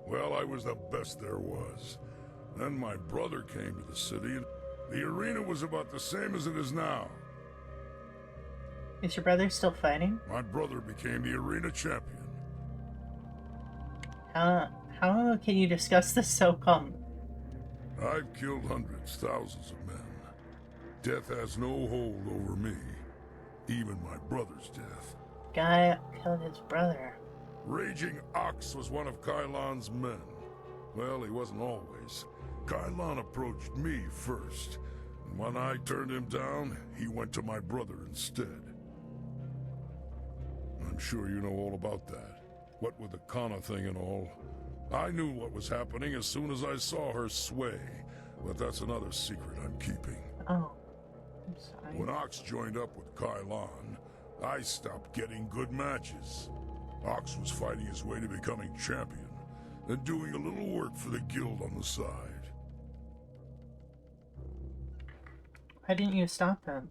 Well, I was the best there was. Then my brother came to the city, and the arena was about the same as it is now. Is your brother still fighting? My brother became the arena champion. How can you discuss this so calm? I've killed hundreds, thousands of men. Death has no hold over me. Even my brother's death. Guy killed his brother. Raging Ox was one of Kylon's men. Well, he wasn't always. Kylon approached me first. And when I turned him down, he went to my brother instead. I'm sure you know all about that. What with the Kana thing and all. I knew what was happening as soon as I saw her sway. But that's another secret I'm keeping. Oh. I'm sorry. When Ox joined up with Kylon, I stopped getting good matches. Ox was fighting his way to becoming champion, and doing a little work for the guild on the side. Why didn't you stop him?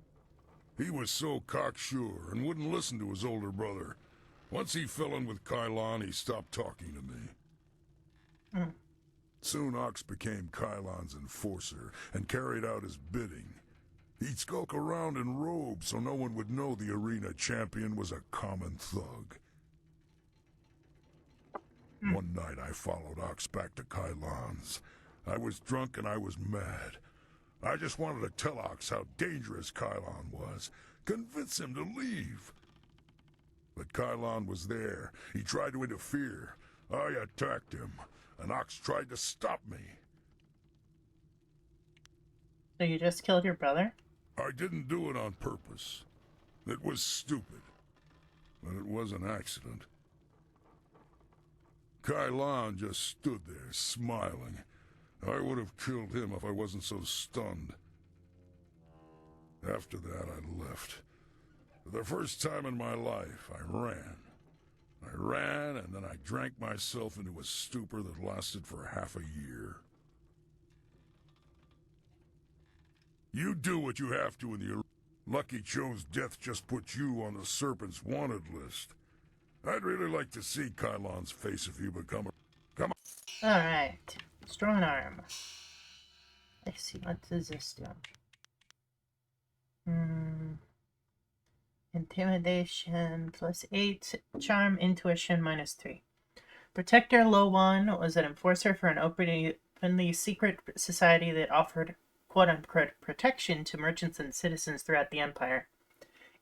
He was so cocksure and wouldn't listen to his older brother. Once he fell in with Kylon, he stopped talking to me. Soon Ox became Kylon's enforcer and carried out his bidding. He'd skulk around in robes so no one would know the arena champion was a common thug. One night I followed Ox back to Kylon's. I was drunk and I was mad. I just wanted to tell Ox how dangerous Kylon was, convince him to leave. But Kylon was there. He tried to interfere. I attacked him, and Ox tried to stop me. So you just killed your brother? I didn't do it on purpose. It was stupid. But it was an accident. Kylon just stood there, smiling. I would have killed him if I wasn't so stunned. After that, I left. For the first time in my life, I ran. I ran, and then I drank myself into a stupor that lasted for half a year. You do what you have to in the... Lucky Cho's death just put you on the Serpent's wanted list. I'd really like to see Kylon's face if you become a... Come on. Alright. Strong arm. Let's see, what does this do? Intimidation +8, charm, intuition -3. Protector Lowan was an enforcer for an openly secret society that offered quote-unquote protection to merchants and citizens throughout the Empire.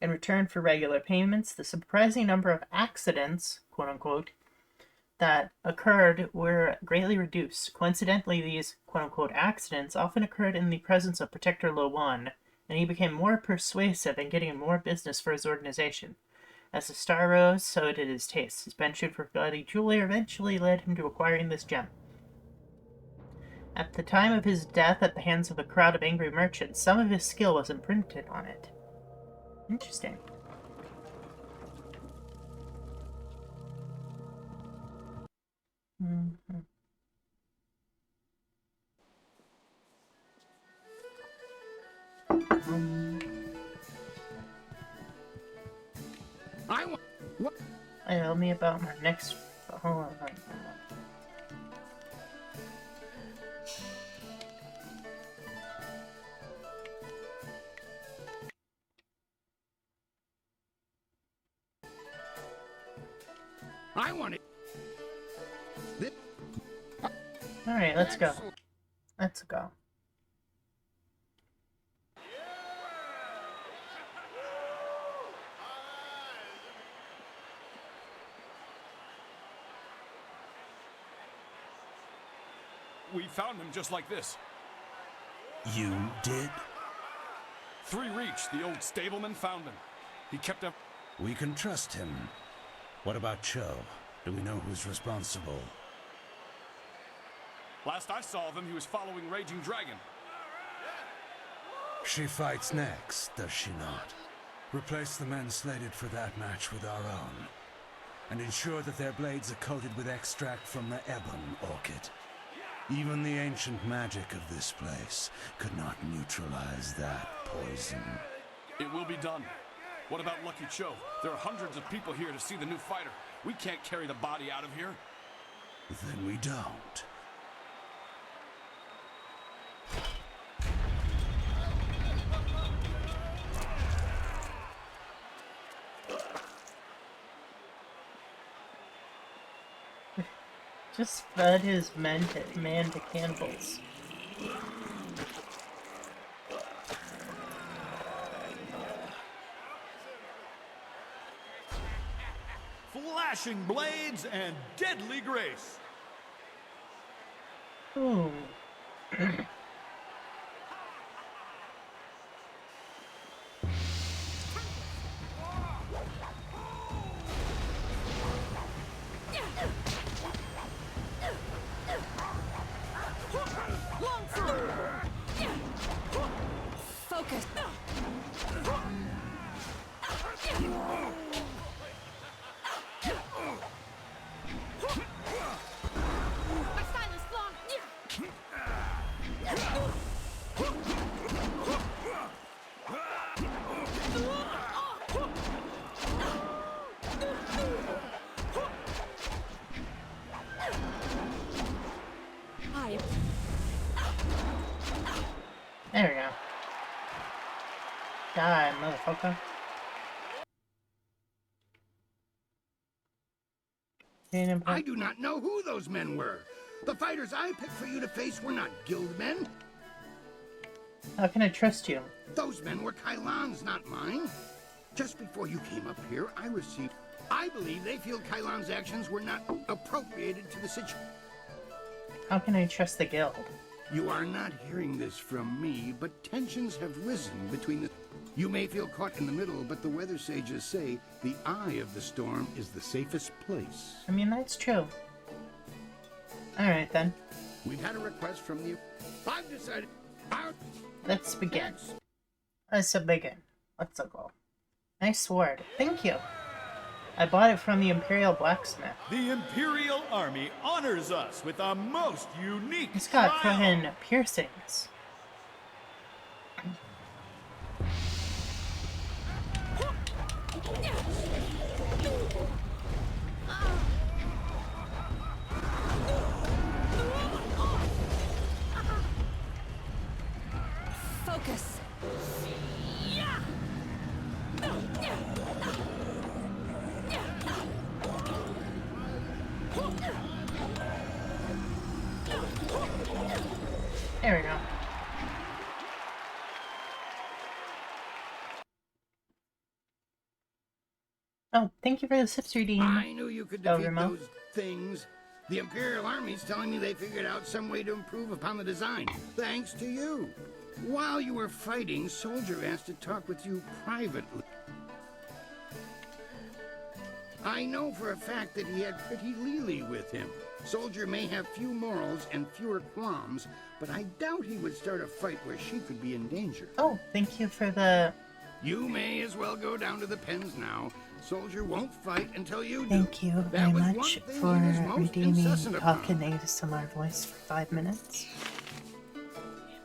In return for regular payments, the surprising number of accidents, quote-unquote, that occurred were greatly reduced. Coincidentally, these quote-unquote accidents often occurred in the presence of Protector Lo-Wan, and he became more persuasive in getting more business for his organization. As the star rose, so did his tastes. His penchant for gaudy jewelry eventually led him to acquiring this gem. At the time of his death at the hands of a crowd of angry merchants, some of his skill was imprinted on it. Interesting. Mm-hmm. Tell me about my next. Hold on. I want it. All right, let's go. Let's go. We found him just like this. You did? 3 Reach, the old stableman, found him. He kept up. We can trust him. What about Cho? Do we know who's responsible? Last I saw of him, he was following Raging Dragon. She fights next, does she not? Replace the men slated for that match with our own. And ensure that their blades are coated with extract from the Ebon Orchid. Even the ancient magic of this place could not neutralize that poison. It will be done. What about Lucky Cho? There are hundreds of people here to see the new fighter. We can't carry the body out of here. Then we don't. Just fed his man to cannibals. Flashing blades and deadly grace. Ooh. Focus. My style is long. There we go. Die, motherfucker. I do not know who those men were. The fighters I picked for you to face were not guild men. How can I trust you? Those men were Kailan's, not mine. Just before you came up here, I believe they feel Kailan's actions were not appropriated to the situation. How can I trust the guild? You are not hearing this from me, but tensions have risen between the... You may feel caught in the middle, but the weather sages say the eye of the storm is the safest place. I mean, that's true. Alright then. We've had a request from you. I've decided... Let's begin. Let's begin. Let's go. Nice sword. Thank you. I bought it from the Imperial blacksmith. The Imperial Army honors us with a most unique It's got trial. frickin' piercings. Focus. There we go. Oh, thank you for the 6 redeem. I knew you could defeat those things. The Imperial Army's telling me they figured out some way to improve upon the design, thanks to you. While you were fighting, Soldier asked to talk with you privately. I know for a fact that he had pretty Lily with him. Soldier may have few morals and fewer qualms, but I doubt he would start a fight where she could be in danger. Oh, thank you for the... You may as well go down to the pens now. Soldier won't fight until you do. Thank you very much for redeeming Talkin' ASMR voice for 5 minutes.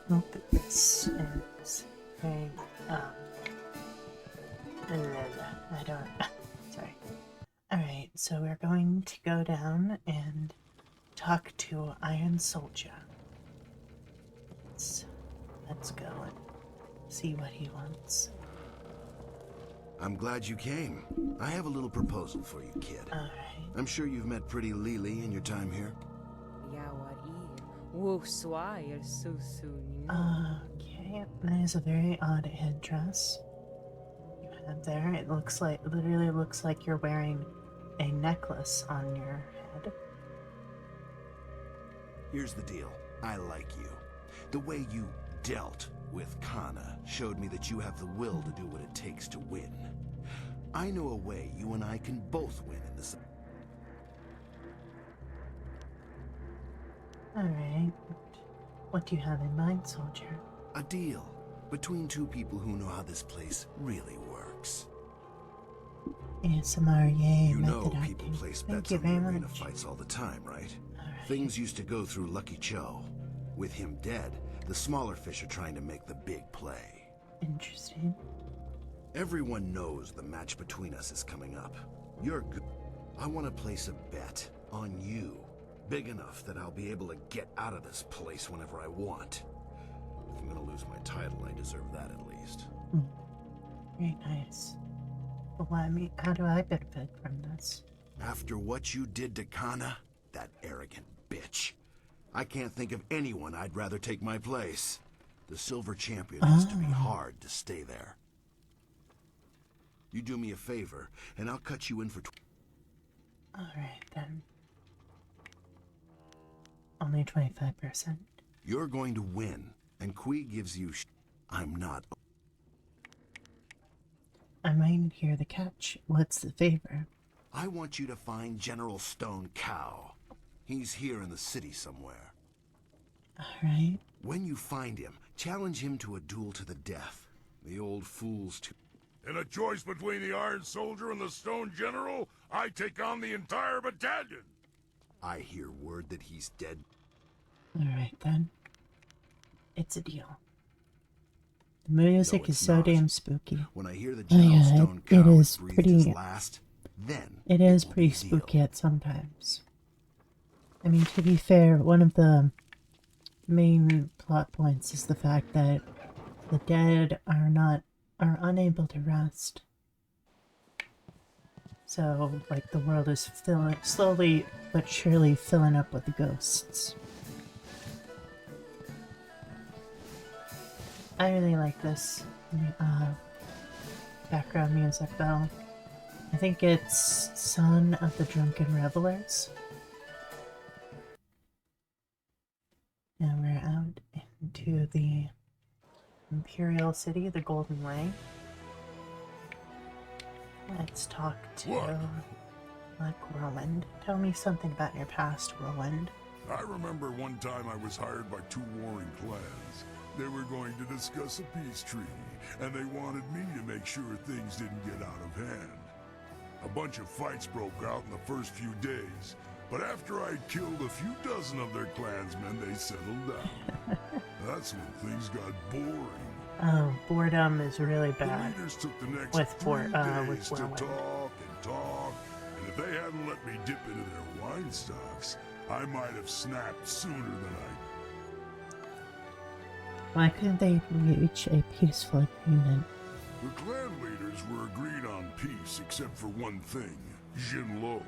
Hope this is very, I don't... Sorry. Alright, so we're going to go down and talk to Iron Soldier. Let's go and see what he wants. I'm glad you came. I have a little proposal for you, kid. Alright. I'm sure you've met pretty Lily in your time here. Okay, that is a very odd headdress you have there. It literally looks like you're wearing a necklace on your head. Here's the deal. I like you. The way you dealt with Kana showed me that you have the will to do what it takes to win. I know a way you and I can both win in this. Alright. What do you have in mind, soldier? A deal between two people who know how this place really works. ASMR, yay, You know method people acting. place Thank bets you on the very arena much. fights all the time, right? Things used to go through Lucky Cho. With him dead, the smaller fish are trying to make the big play. Interesting. Everyone knows the match between us is coming up. You're good. I want to place a bet on you. Big enough that I'll be able to get out of this place whenever I want. If I'm gonna lose my title, I deserve that at least. Very nice. Well, I mean, how do I benefit from this? After what you did to Kana, that arrogant bitch, I can't think of anyone I'd rather take my place. The Silver Champion has to be hard to stay there. You do me a favor, and I'll cut you in for... Alright, then. Only 25%. You're going to win, and Kui gives you I'm not... I might hear the catch. What's the favor? I want you to find General Stone Cow. He's here in the city somewhere. Alright. When you find him, challenge him to a duel to the death. The old fool's too... In a choice between the Iron Soldier and the Stone General, I take on the entire battalion. I hear word that he's dead. Alright, then. It's a deal. The music is so damn spooky. When I hear the Oh General yeah, Stone it Cow is breathed pretty... his last, then It is pretty spooky at sometimes. I mean, to be fair, one of the main plot points is the fact that the dead are unable to rest. So, like, the world is slowly but surely filling up with ghosts. I really like this background music, though. I think it's Son of the Drunken Revelers. Now we're out into the Imperial City, the Golden Way. Let's talk to Whirlwind. Tell me something about your past, Whirlwind. I remember one time I was hired by two warring clans. They were going to discuss a peace treaty, and they wanted me to make sure things didn't get out of hand. A bunch of fights broke out in the first few days, but after I'd killed a few dozen of their clansmen, they settled down. That's when things got boring. Oh, boredom is really bad. The leaders took the next with 3 days to Whirlwind. talk and talk, and if they hadn't let me dip into their wine stocks, I might have snapped sooner than Why couldn't they reach a peaceful agreement? The clan leaders were agreed on peace except for one thing, Jin Lo,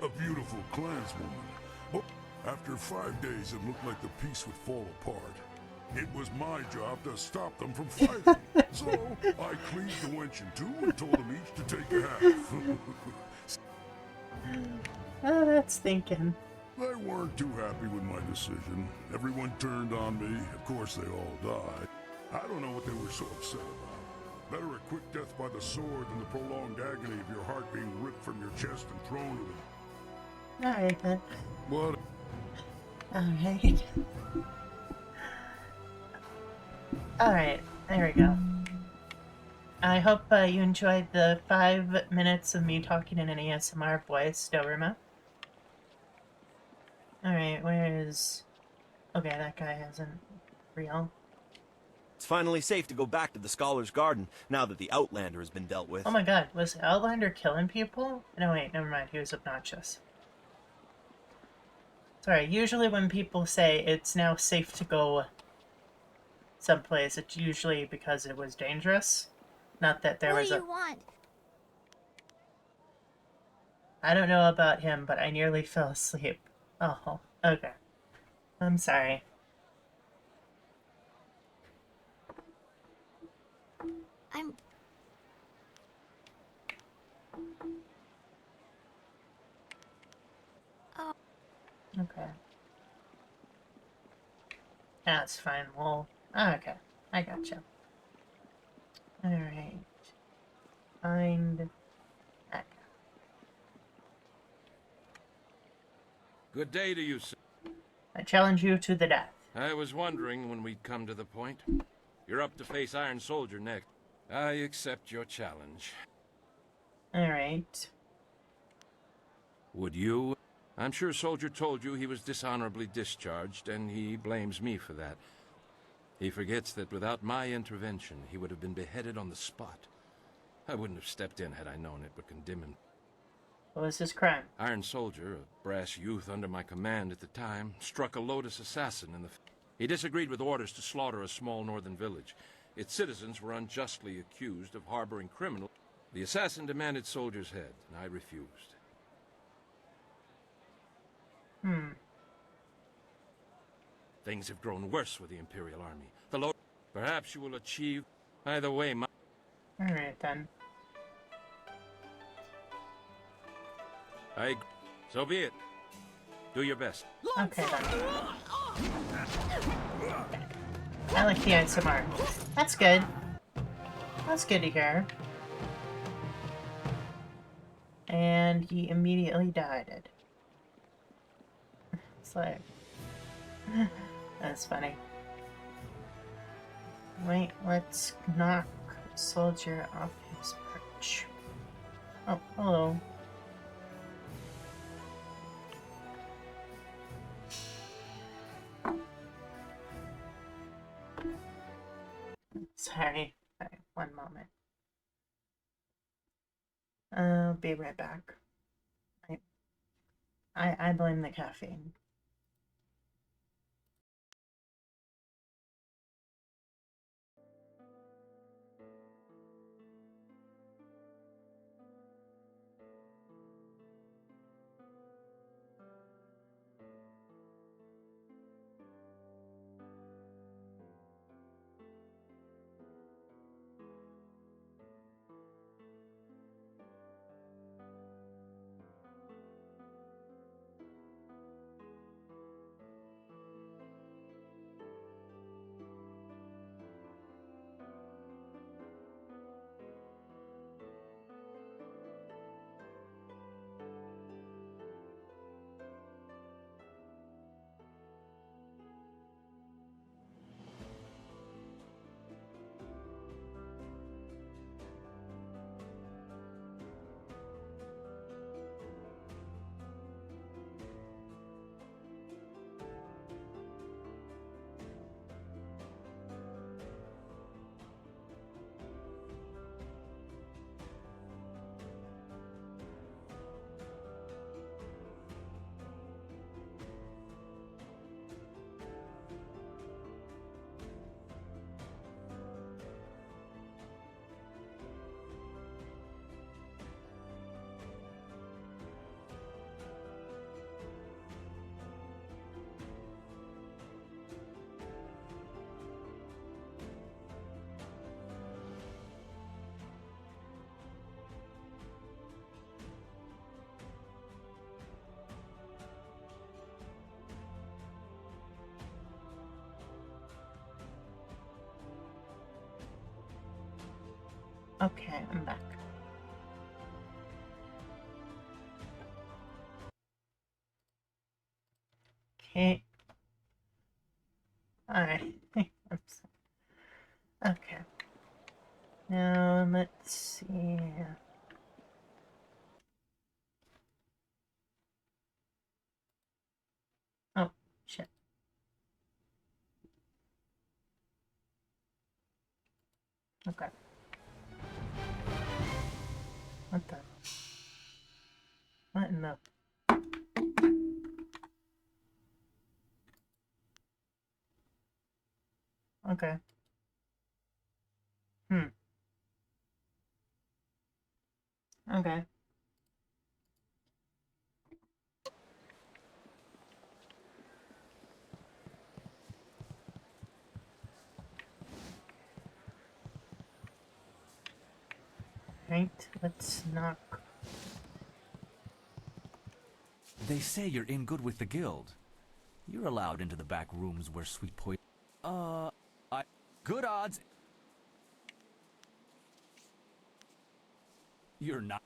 a beautiful clanswoman. But after 5 days it looked like the peace would fall apart. It was my job to stop them from fighting. So I cleaved the wench in two and told them each to take a half. Oh, that's thinking. They weren't too happy with my decision. Everyone turned on me. Of course, they all died. I don't know what they were so upset about. Better a quick death by the sword than the prolonged agony of your heart being ripped from your chest and thrown to them. Alright then. What? Alright. Alright, there we go. I hope you enjoyed the 5 minutes of me talking in an ASMR voice, Doberma. Alright, where is... Okay, that guy isn't real. It's finally safe to go back to the Scholar's Garden, now that the Outlander has been dealt with. Oh my god, was the Outlander killing people? No wait, never mind, he was obnoxious. Sorry, usually when people say it's now safe to go someplace, it's usually because it was dangerous. Not that there was a... What do you want? I don't know about him, but I nearly fell asleep. Oh, okay. I'm sorry. Oh. Okay. That's fine. Well, okay. I gotcha. Alright. Find that guy. Good day to you, sir. I challenge you to the death. I was wondering when we'd come to the point. You're up to face Iron Soldier next. I accept your challenge. Alright. Would you? I'm sure Soldier told you he was dishonorably discharged, and he blames me for that. He forgets that without my intervention, he would have been beheaded on the spot. I wouldn't have stepped in had I known it would condemn him. What was his crime? Iron Soldier, a brass youth under my command at the time, struck a Lotus assassin in the... He disagreed with orders to slaughter a small northern village. Its citizens were unjustly accused of harboring criminals. The assassin demanded Soldier's head, and I refused. Things have grown worse with the Imperial Army. The Lotus... Perhaps you will achieve... Either way, my... Alright then. So be it. Do your best. Okay then. I like the ASMR. That's good. That's good to hear. And he immediately died. It's like... That's funny. Wait, let's knock Soldier off his perch. Oh, hello. Sorry. Sorry, one moment. I'll be right back. I blame the caffeine. Okay, I'm back. Okay. Alright. Okay. Now, let's see. Oh, shit. Okay. What the? What in the? Okay. Okay. Right, let's knock. They say you're in good with the guild. You're allowed into the back rooms where sweet poison... Good odds. You're not...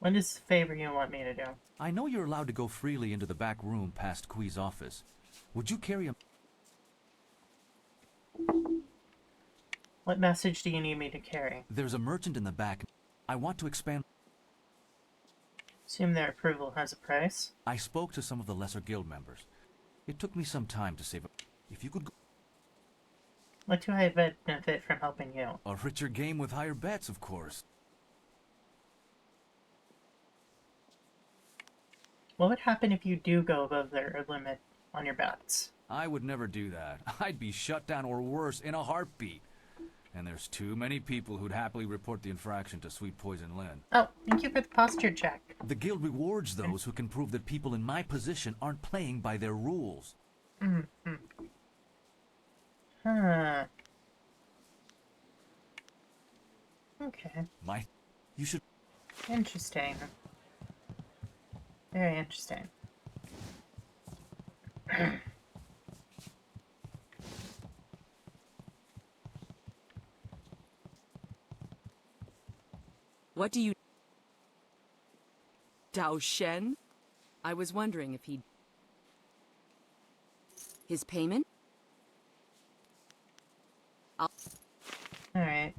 What is the favor you want me to do? I know you're allowed to go freely into the back room past Kui's office. Would you carry a... What message do you need me to carry? There's a merchant in the back. I want to expand... Assume their approval has a price. I spoke to some of the lesser guild members. It took me some time to save up. If you could go... What do I benefit from helping you? A richer game with higher bets, of course. What would happen if you do go above their limit on your bets? I would never do that. I'd be shut down or worse in a heartbeat. And there's too many people who'd happily report the infraction to Sweet Poison Lynn. Oh, thank you for the posture check. The guild rewards those who can prove that people in my position aren't playing by their rules. Mm-hmm. Huh. Okay. You should... Interesting. Very interesting. What do you... Dao Shen? I was wondering if he'd... His payment? Alright.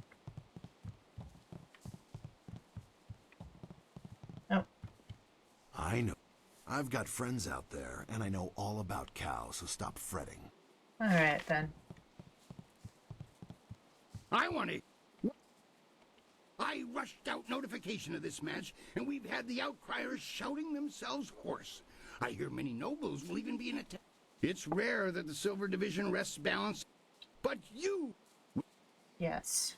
Oh. I know. I've got friends out there, and I know all about cows, so stop fretting. Alright, then. I rushed out notification of this match, and we've had the outcriers shouting themselves hoarse. I hear many nobles will even be in attack. It's rare that the Silver Division rests balance, but you... Yes.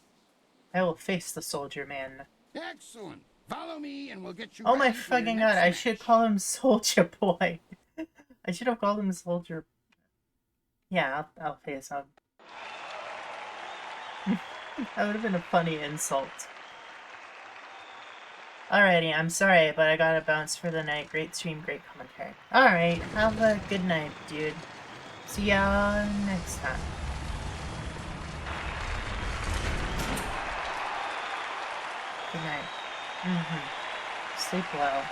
I will face the soldier man. Excellent. Follow me, and we'll get you... Oh my ready for your fucking next god, I match. should call him Soldier Boy. I should have called him Soldier... Yeah, I'll face him. That would have been a funny insult. Alrighty, I'm sorry, but I gotta bounce for the night. Great stream, great commentary. Alright, have a good night, dude. See ya next time. Good night. Sleep well.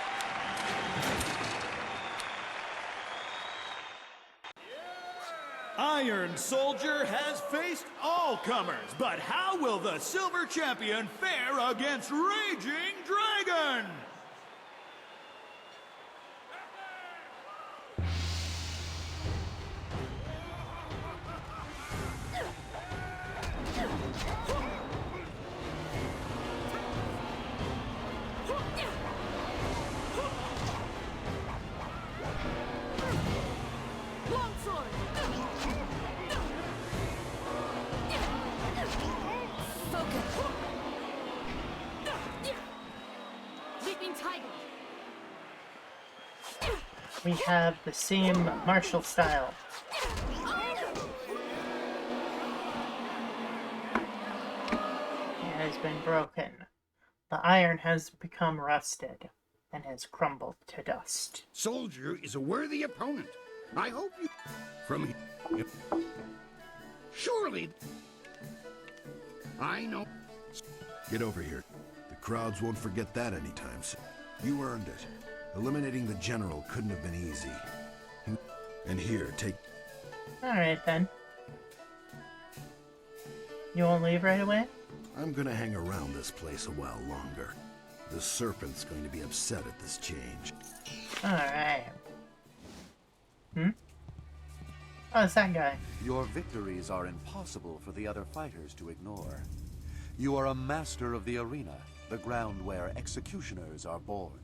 Iron Soldier has faced all comers, but how will the Silver Champion fare against Raging Dragon? We have the same martial style. It has been broken. The iron has become rusted and has crumbled to dust. Soldier is a worthy opponent. I hope you... From here... Surely... I know... Get over here. The crowds won't forget that anytime soon. You earned it. Eliminating the general couldn't have been easy. And here, take... Alright then. You won't leave right away? I'm gonna hang around this place a while longer. The serpent's going to be upset at this change. Alright. Hmm? Oh, it's that guy. Your victories are impossible for the other fighters to ignore. You are a master of the arena, the ground where executioners are born.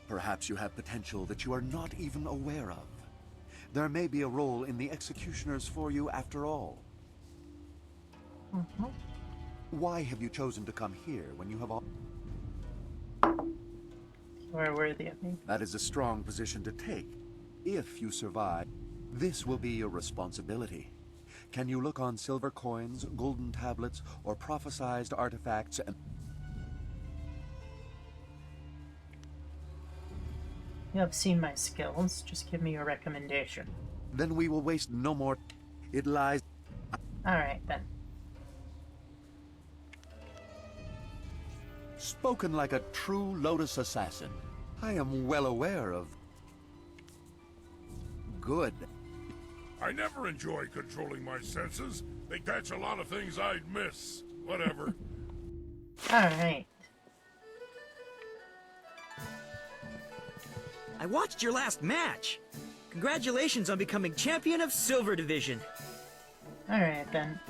Perhaps you have potential that you are not even aware of. There may be a role in the executioners for you after all. Mm-hmm. Why have you chosen to come here when you have all... You are worthy of me. That is a strong position to take. If you survive, this will be your responsibility. Can you look on silver coins, golden tablets, or prophesized artifacts and... You have seen my skills. Just give me your recommendation. Then we will waste no more... It lies... Alright then. Spoken like a true Lotus assassin. I am well aware of... Good. I never enjoy controlling my senses. They catch a lot of things I'd miss. Whatever. Alright. I watched your last match. Congratulations on becoming champion of Silver Division. Alright then.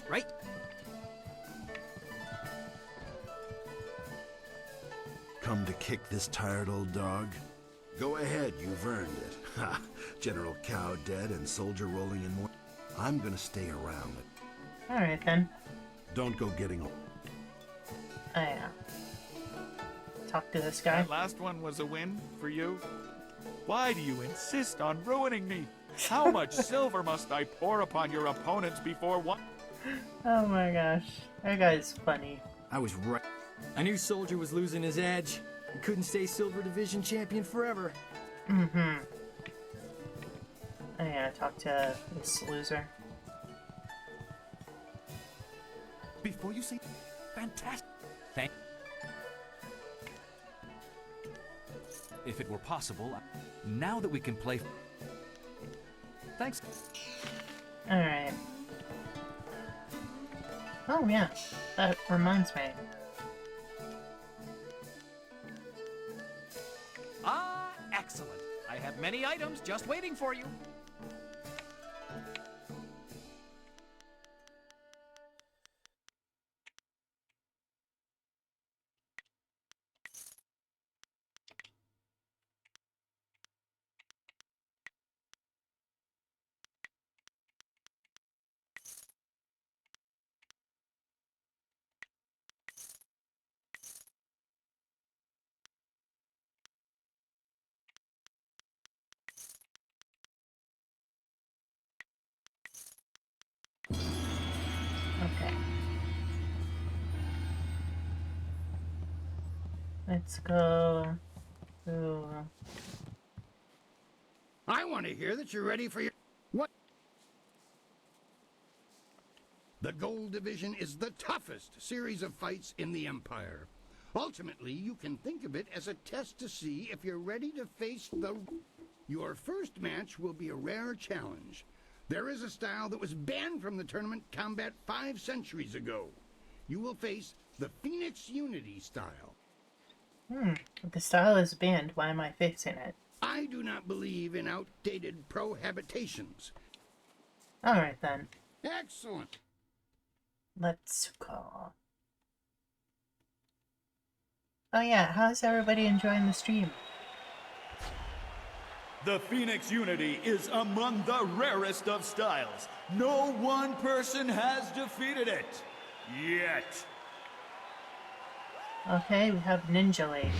Right? Come to kick this tired old dog? Go ahead, you've earned it. Ha! General Cow dead and soldier rolling in more. I'm gonna stay around. Alright then. Don't go getting old. Talk to this guy. That last one was a win for you? Why do you insist on ruining me? How much silver must I pour upon your opponents before one? Oh my gosh. That guy's funny. I was right. I knew Soldier was losing his edge. He couldn't stay Silver Division champion forever. Mm-hmm. I gotta talk to this loser. Before you say... Fantastic. Thank... If it were possible, now that we can play... Thanks. Alright. Oh yeah, that reminds me. Ah, excellent. I have many items just waiting for you. Okay. Let's go to... I want to hear that you're ready for your... What? The Gold Division is the toughest series of fights in the Empire. Ultimately, you can think of it as a test to see if you're ready to face the... Your first match will be a rare challenge. There is a style that was banned from the tournament combat 5 centuries ago. You will face the Phoenix Unity style. If the style is banned, why am I facing it? I do not believe in outdated prohabitations. Alright then. Excellent. Let's go. Oh yeah, how's everybody enjoying the stream? The Phoenix Unity is among the rarest of styles. No one person has defeated it. Yet. Okay, we have Ninja Lady.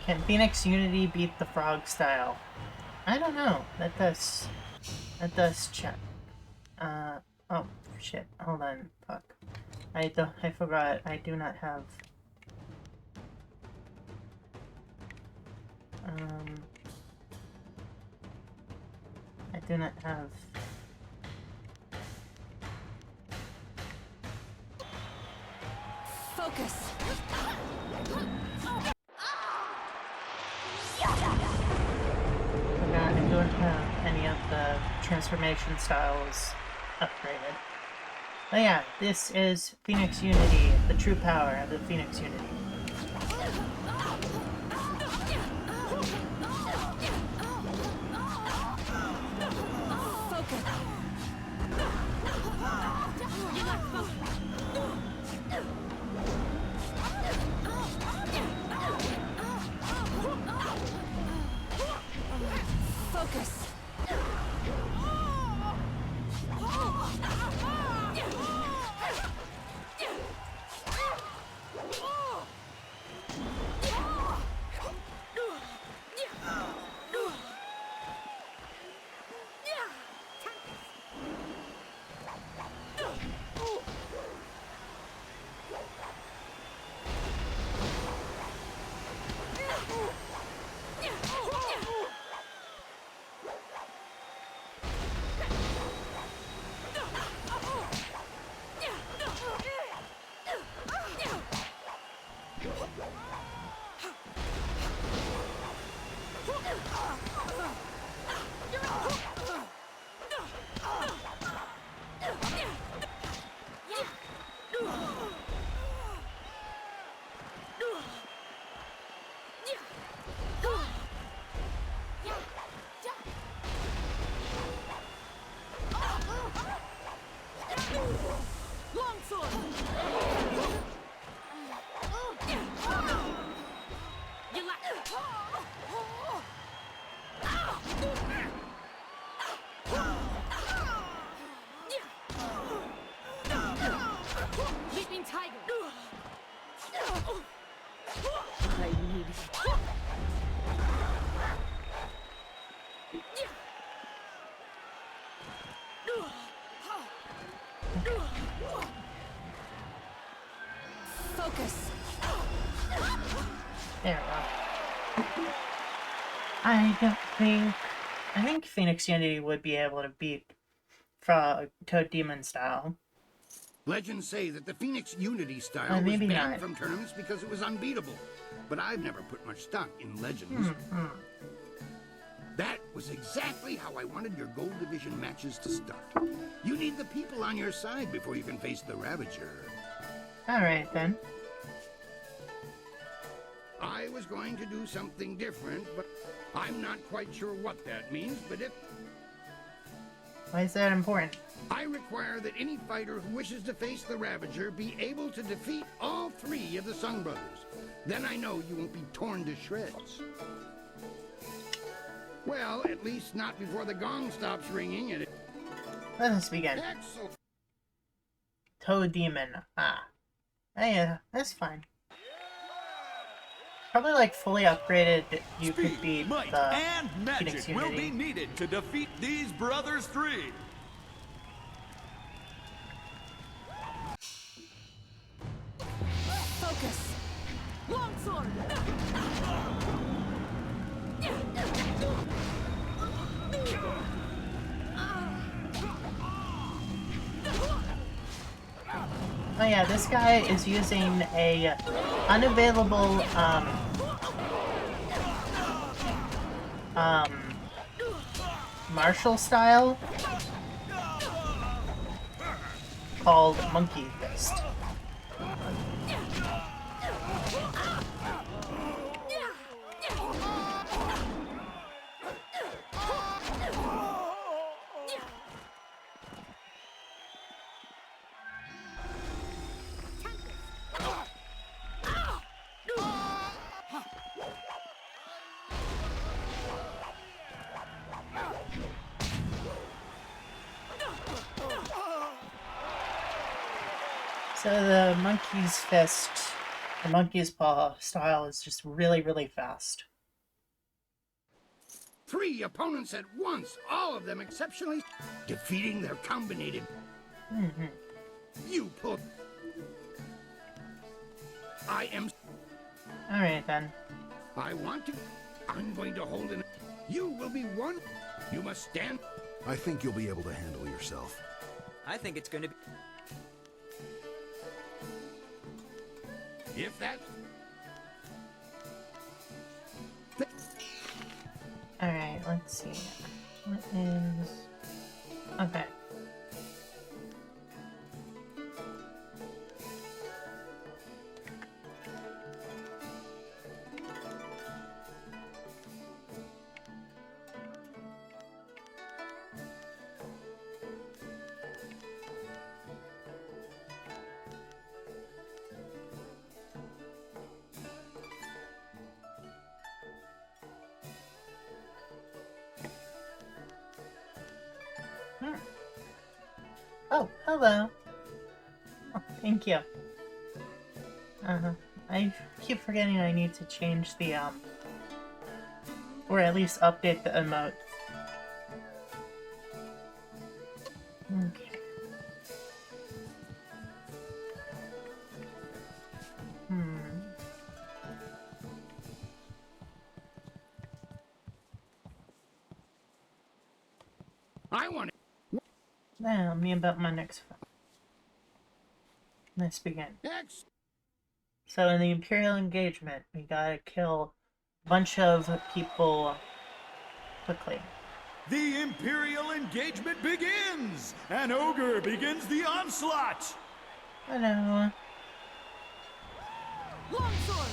Can Phoenix Unity beat the frog style? I don't know. That does check. Oh, shit. Hold on. Fuck. I forgot. I do not have... I do not have... Focus. Forgot I don't have any of the transformation styles upgraded. But yeah, this is Phoenix Unity, the true power of the Phoenix Unity. Focus. Leaping tiger. I need Focus. There we go. I think Phoenix Unity would be able to beat Frog Toad Demon style. Legends say that the Phoenix Unity style was maybe banned not. from tournaments because it was unbeatable. But I've never put much stock in Legends. That was exactly how I wanted your Gold Division matches to start. You need the people on your side before you can face the Ravager. Alright then. I was going to do something different, but I'm not quite sure what that means, but if... Why is that important? I require that any fighter who wishes to face the Ravager be able to defeat all three of the Sung Brothers. Then I know you won't be torn to shreds. Well, at least not before the gong stops ringing and... Let us begin. Excellent. Toad Demon. Yeah, that's fine. Probably like fully upgraded, you could beat Might, the and Phoenix magic will Unity. be needed to defeat these brothers three. Focus. Longsword. Oh yeah, this guy is using a unavailable martial style called Monkey Fist. So the Monkey's Fist, the Monkey's Paw style is just really, really fast. Three opponents at once, all of them exceptionally... Defeating their combinated... Mm-hmm. You put. I am. Alright then. I want to. I'm going to hold an. You will be one. You must stand. I think you'll be able to handle yourself. I think it's going to be... If that. Alright, let's see. What is... Okay. Oh, hello. Oh, thank you. I keep forgetting I need to change the, or at least update the emote. Okay. I want it. Now, me about my next film. Let's begin. Next. So in the Imperial engagement, we gotta kill a bunch of people quickly. The Imperial engagement begins! An ogre begins the onslaught! Hello. Longsword!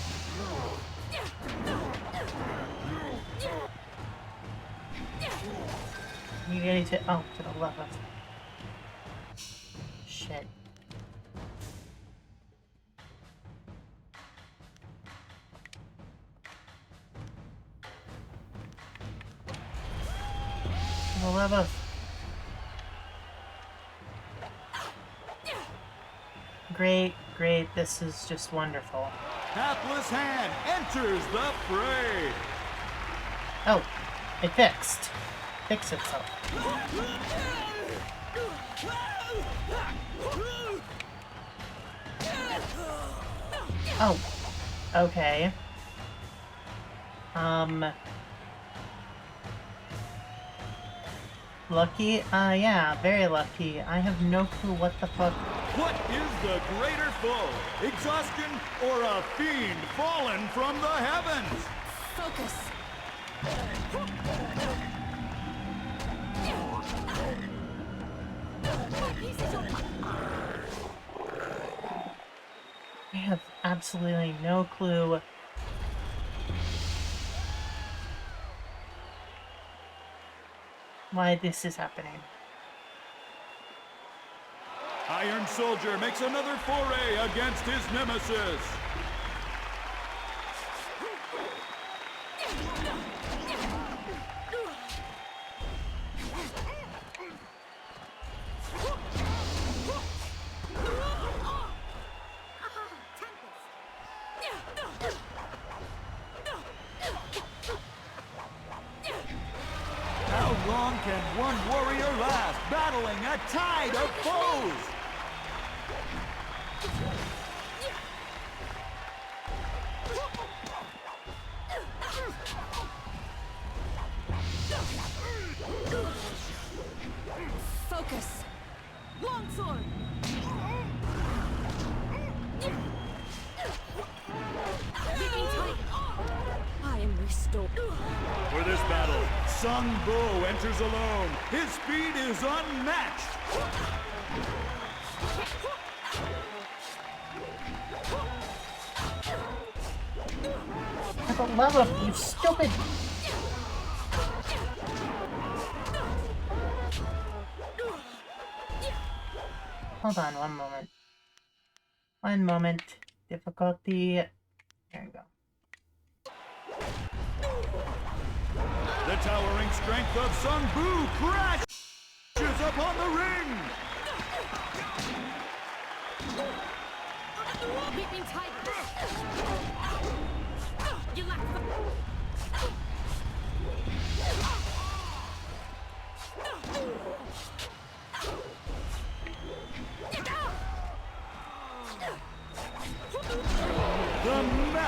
You need to... Oh, to the left. Shit. To the left. Great, great. This is just wonderful. Hapless Hand enters the fray! Oh, it fixed. Fix itself. Oh, okay. Lucky? Yeah, very lucky. I have no clue what the fuck. What is the greater foe? Exhaustion or a fiend fallen from the heavens? Focus. I have absolutely no clue. Why this is happening. Iron Soldier makes another foray against his nemesis. How long can one warrior last, battling a tide of foes? Focus. Longsword. I am restored. For this battle, Sung Bu enters alone. His speed is unmatched. For the love of you, stupid! Hold on, one moment. One moment. Difficulty. There you go. The towering strength of Sung Bu crashes upon the ring. Leaping tiger. You lack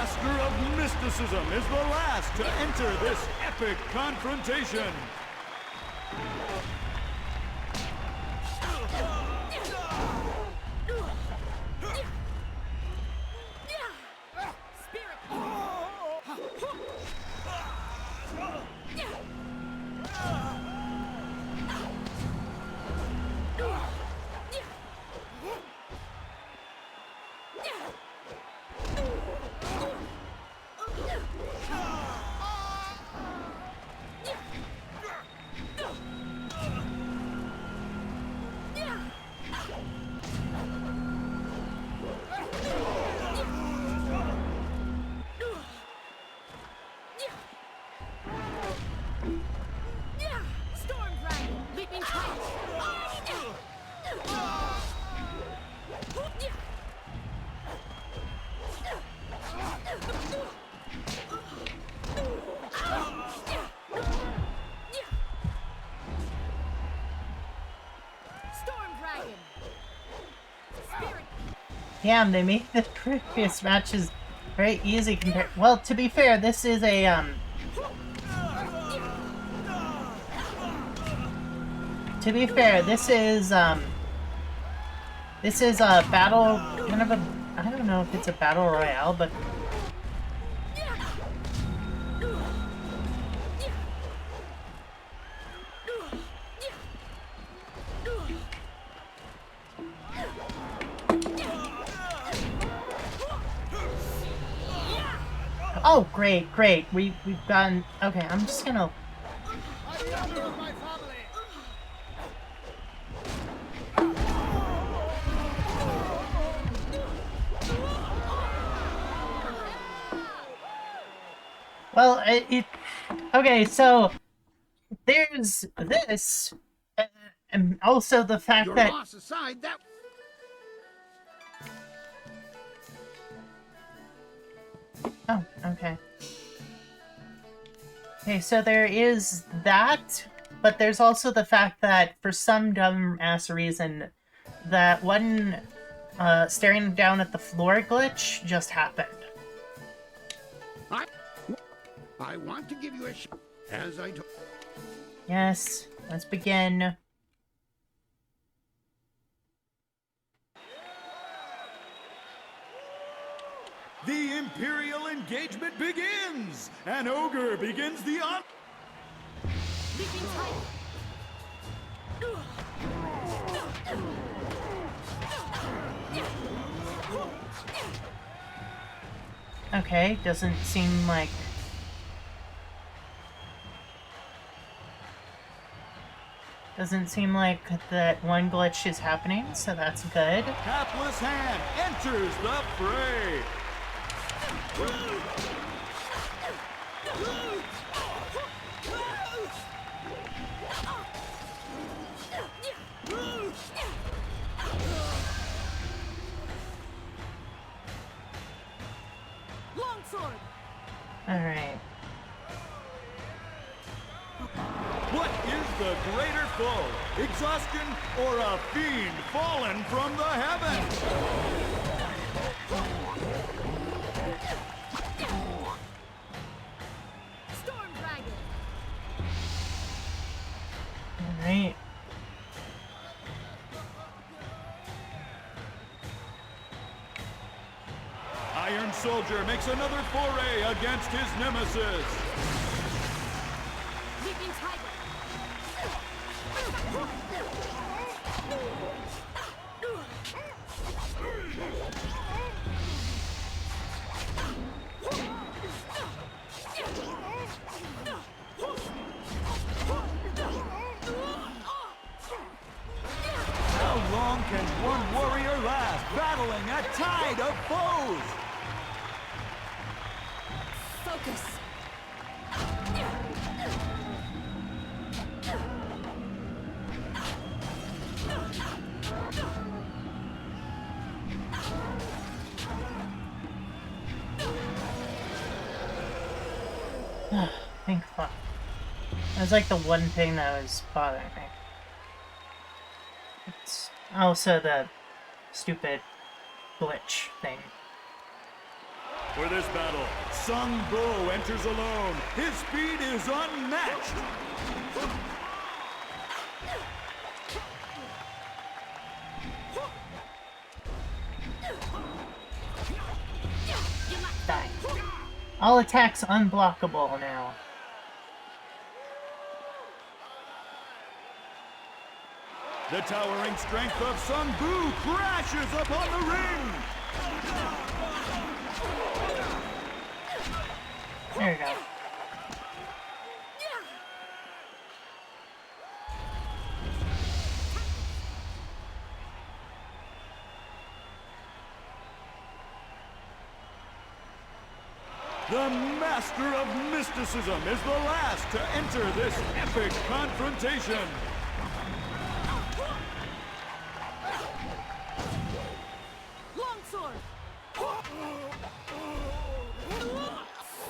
Master of Mysticism is the last to enter this epic confrontation. Damn, they made the previous matches very easy compared. Well, to be fair, this is a To be fair, this is a battle, kind of a. I don't know if it's a battle royale, but. Oh, great, great. We've gotten. Okay, I'm just gonna. Well, okay, so there's this, and also the fact Your that. loss aside, that. Oh, okay. Okay, so there is that, but there's also the fact that for some dumb-ass reason, that one staring down at the floor glitch just happened. I want to give you a as I told. Yes, let's begin. The Imperial engagement begins! An ogre begins the Leaping tight. Okay, doesn't seem like... Doesn't seem like that one glitch is happening, so that's good. Hapless Hand enters the fray! Longsword. Alright. What is the greater foe? Exhaustion or a fiend fallen from the heavens? Storm Dragon. Alright. Iron Soldier makes another foray against his nemesis. Leaping Tiger. How long can one warrior last, battling a tide of foes? Focus. Thank fuck. That was like the one thing that was bothering me. It's also the stupid glitch thing. For this battle, Sung Bu enters alone. His speed is unmatched. Die. All attacks unblockable now. The towering strength of Sung Bu crashes upon the ring. There you go. The Master of Mysticism is the last to enter this epic confrontation. Longsword.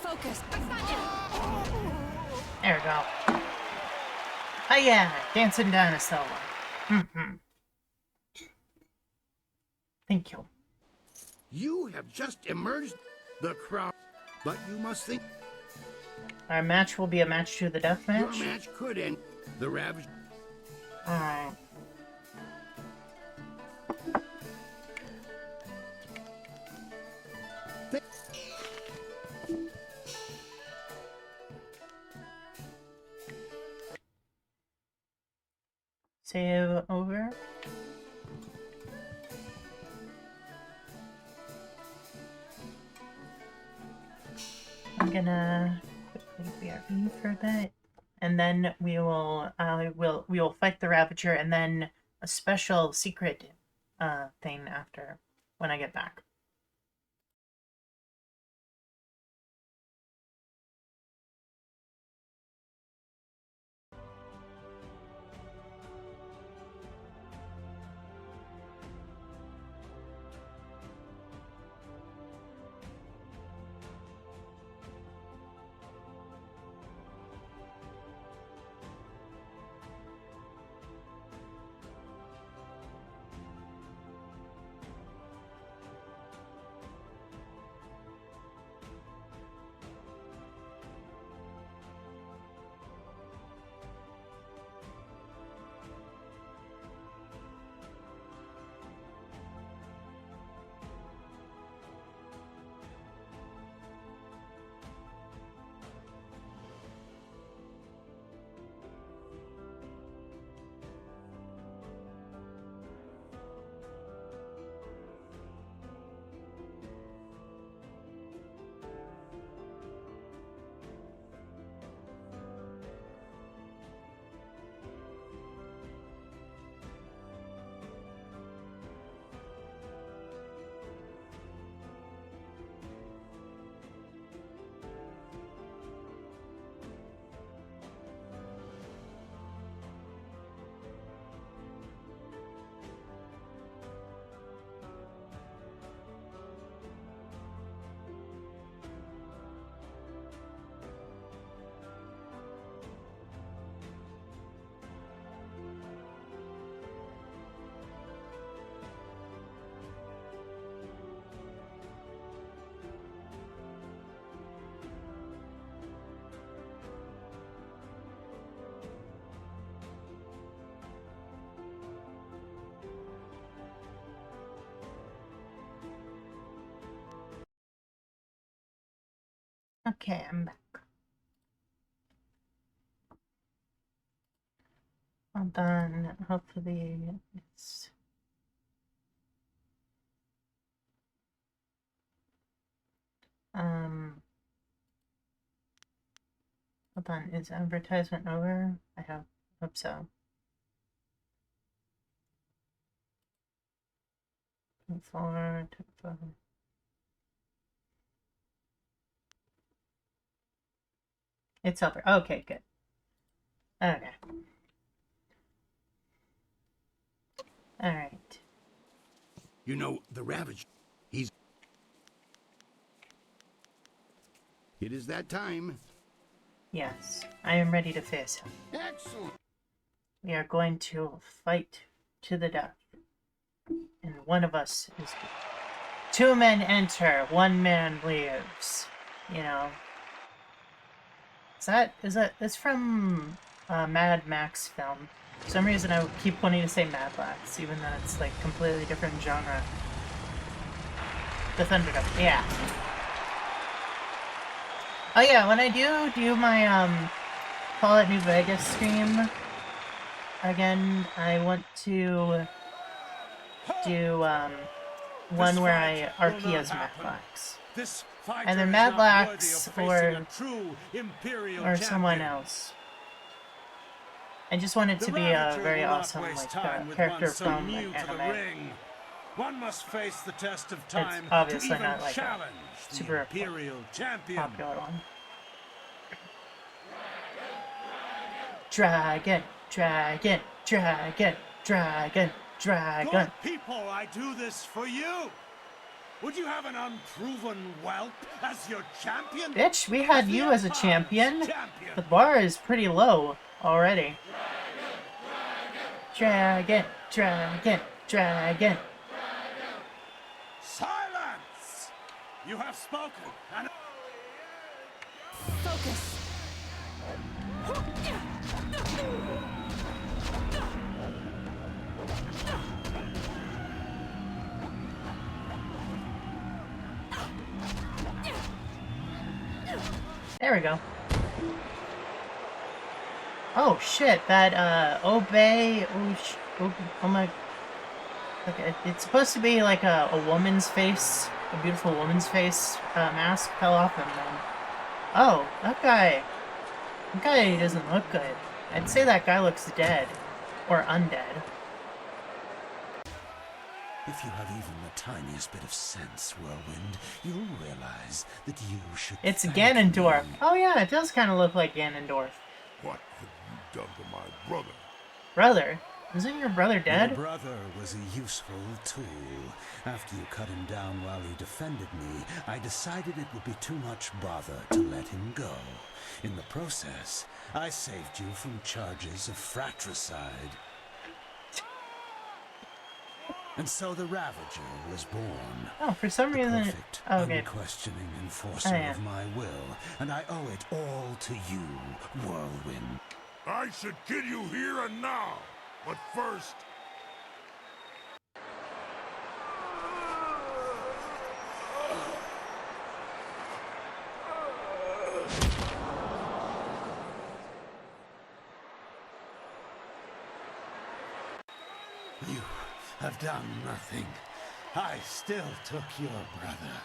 Focus. There we go. Oh yeah, dancing dinosaur. Thank you. You have just emerged the crowd, but you must think Our match will be a match to the death match. your match could end. The Ravage. Alright. Save over. I'm gonna quickly BRB for a bit, and then we will fight the Ravager, and then a special secret thing after when I get back. Okay, I'm back. Hold on. Hopefully it's... Hold on. Is advertisement over? I hope so. Forward. It's over. Okay, good. Okay. Alright. You know, the Ravage. He's... It is that time. Yes, I am ready to face him. Excellent. We are going to fight to the death. And one of us is... 2 men enter, 1 man leaves. You know. It's from a Mad Max film. For some reason I keep wanting to say Mad Max, even though it's like completely different genre. The Thunderdome, yeah. Oh yeah, when I do my Fallout New Vegas stream again, I want to do one where I RP as Matlax. Either Matlax or someone else. I just want it to be a very awesome like character from an anime. One must face the test of time It's obviously to even not like challenge a super the Imperial champion. Popular one. Dragon, dragon, dragon, dragon, dragon. Good people, I do this for you. Would you have an unproven whelp as your champion? Bitch, we had you as a champion. The bar is pretty low already. Dragon, dragon, dragon. Silence! You have spoken, and... Focus. There we go. Oh shit, that obey, oh my, okay, it's supposed to be like a woman's face, a beautiful woman's face mask fell off him then. Oh, that guy doesn't look good. I'd say that guy looks dead, or undead. If you have even the tiniest bit of sense, Whirlwind, you'll realize that you should It's thank Ganondorf. me. Oh yeah, it does kind of look like Ganondorf. What have you done to my brother? Brother? Isn't your brother dead? Your brother was a useful tool. After you cut him down while he defended me, I decided it would be too much bother to let him go. In the process, I saved you from charges of fratricide. And so the Ravager was born. Oh, for some reason... Perfect, okay. unquestioning enforcer of my will, and I owe it all to you, Whirlwind. I should kill you here and now, but first... You have done nothing. I still took your brother.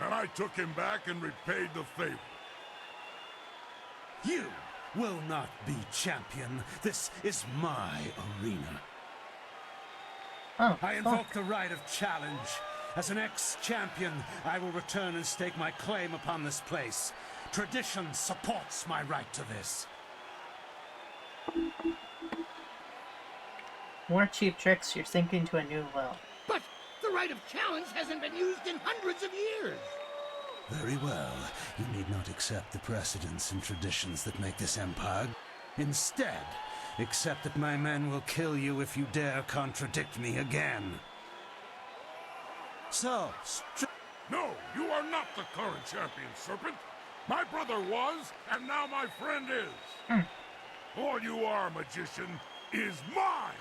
And I took him back and repaid the favor. You will not be champion. This is my arena. Oh, I invoke the right of challenge. As an ex-champion, I will return and stake my claim upon this place. Tradition supports my right to this. More cheap tricks, you're sinking to a new well. But the right of challenge hasn't been used in hundreds of years. Very well. You need not accept the precedents and traditions that make this empire. Instead, accept that my men will kill you if you dare contradict me again. So, No, you are not the current champion, Serpent. My brother was, and now my friend is. All you are, magician, is mine.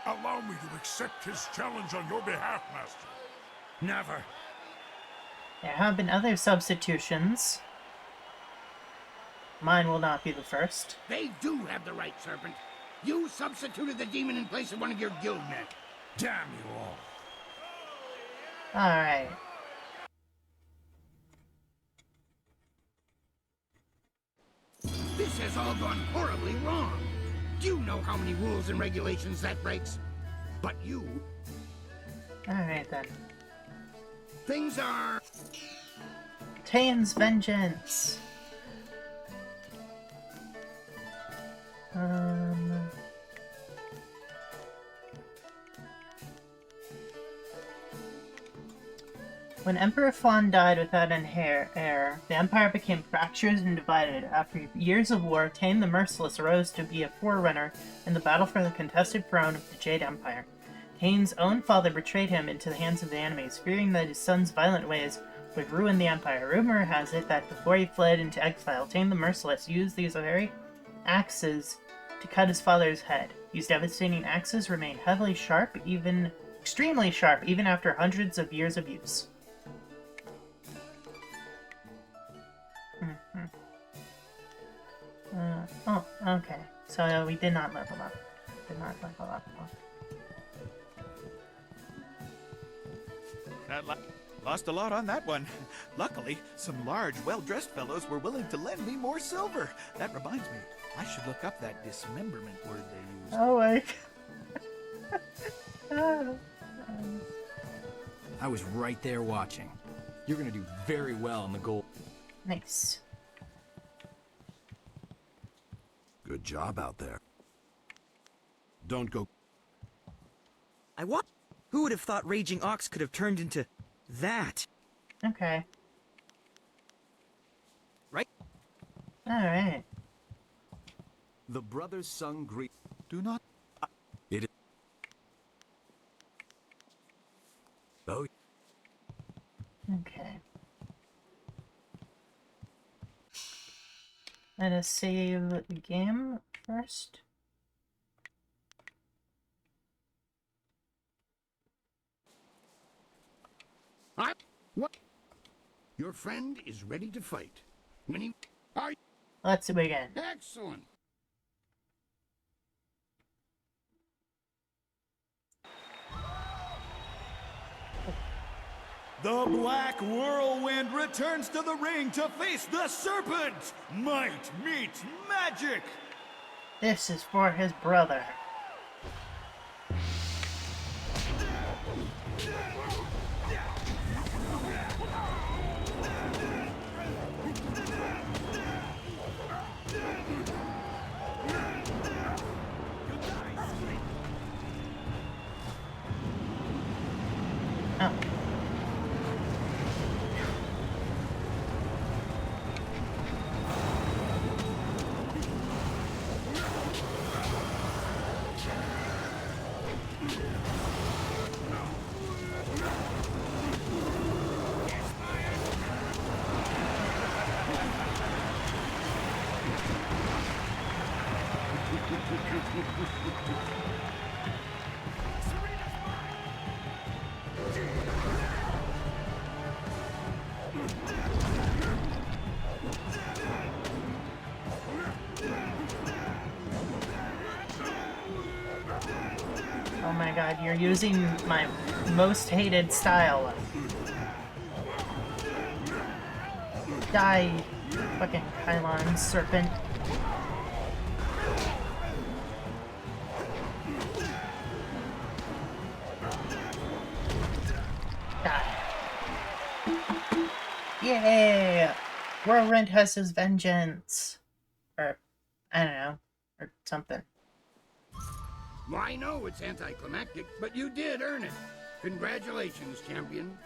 Allow me to accept his challenge on your behalf, Master. Never. There have been other substitutions. Mine will not be the first. They do have the right, Serpent. You substituted the demon in place of one of your guildmen. Damn you all. Alright. This has all gone horribly wrong. Do you know how many rules and regulations that breaks? But you... Alright then. Things are... Tane's Vengeance. When Emperor Flan died without an heir, the Empire became fractured and divided. After years of war, Tane the Merciless arose to be a forerunner in the battle for the contested throne of the Jade Empire. Kane's own father betrayed him into the hands of the enemies, fearing that his son's violent ways would ruin the Empire. Rumor has it that before he fled into exile, Tane the Merciless used these very axes to cut his father's head. These devastating axes remain heavily sharp, even extremely sharp, even after hundreds of years of use. Oh, okay. So we did not level up. Did not level up. Lost a lot on that one. Luckily, some large, well-dressed fellows were willing to lend me more silver. That reminds me, I should look up that dismemberment word they used. Oh my god. I was right there watching. You're gonna do very well in the gold. Nice. Good job out there. Don't go... Who would have thought Raging Ox could have turned into that? Okay. Right? Alright. The brothers sung Greek. Do not... It is... Oh. Okay. Let us save the game first. What? Your friend is ready to fight. Many are... Let's begin. Excellent. The Black Whirlwind returns to the ring to face the Serpent! Might meets magic! This is for his brother. Oh. Oh my god, you're using my most hated style. Die, fucking pylon serpent. Die. Yay! Whirlwind has his vengeance. Or, I don't know, or something. Well, I know it's anticlimactic, but you did earn it. Congratulations, champion.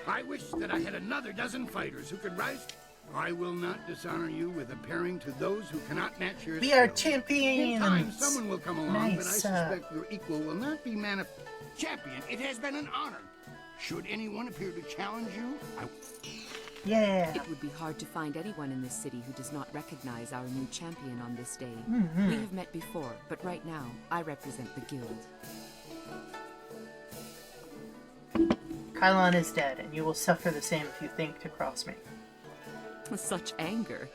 I wish that I had another dozen fighters who could rise. I will not dishonor you with appearing to those who cannot match your We skill. are champions! In time, someone will come along, but I Nice, suspect your equal will not be Champion, it has been an honor. Should anyone appear to challenge you, Yeah. It would be hard to find anyone in this city who does not recognize our new champion on this day. Mhm. We have met before, but right now, I represent the guild. Kylon is dead, and you will suffer the same if you think to cross me. Such anger.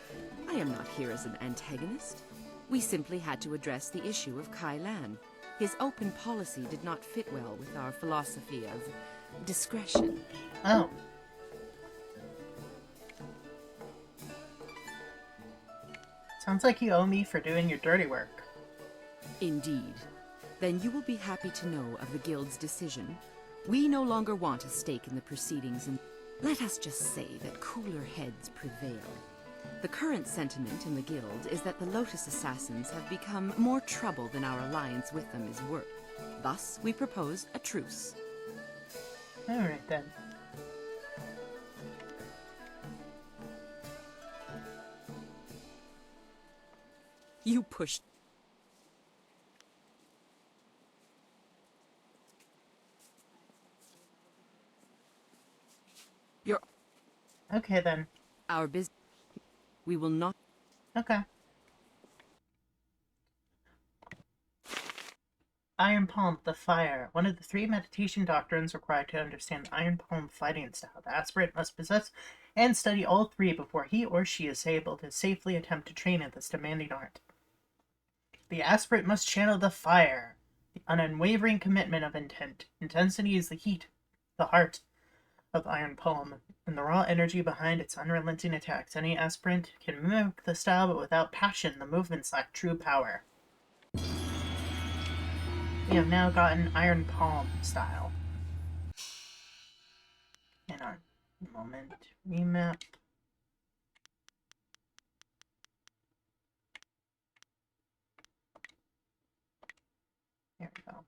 I am not here as an antagonist. We simply had to address the issue of Kai Lan. His open policy did not fit well with our philosophy of discretion. Oh. Sounds like you owe me for doing your dirty work. Indeed. Then you will be happy to know of the guild's decision. We no longer want a stake in the proceedings, and let us just say that cooler heads prevail. The current sentiment in the guild is that the Lotus Assassins have become more trouble than our alliance with them is worth. Thus, we propose a truce. Alright then. You pushed. Okay, then. Our business. We will not. Okay. Iron Palm, the Fire. One of the 3 meditation doctrines required to understand Iron Palm fighting style. The aspirant must possess and study all 3 before he or she is able to safely attempt to train in this demanding art. The aspirant must channel the fire, an unwavering commitment of intent. Intensity is the heat, the heart of Iron Palm, and the raw energy behind its unrelenting attacks. Any aspirant can mimic the style, but without passion, the movements lack true power. We have now gotten Iron Palm style. Hang on a moment. Remap. There we go.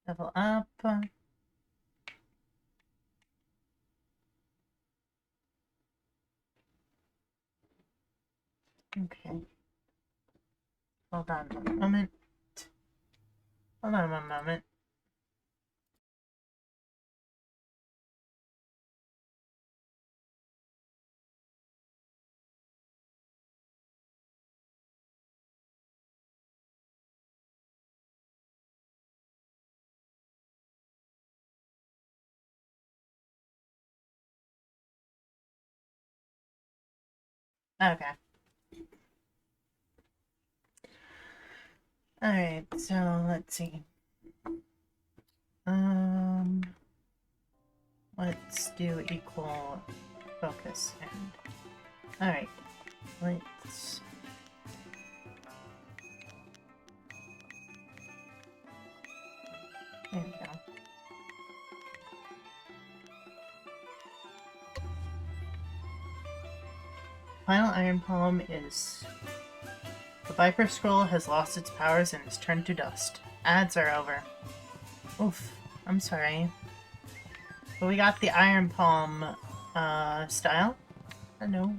Level up. Okay. Hold on one moment. Hold on one moment. Okay. Alright, so let's see. Let's do equal focus and alright. Let's there we go. Final Iron Palm is the Viper Scroll has lost its powers and is turned to dust. Ads are over. Oof, I'm sorry. But we got the Iron Palm style. I know.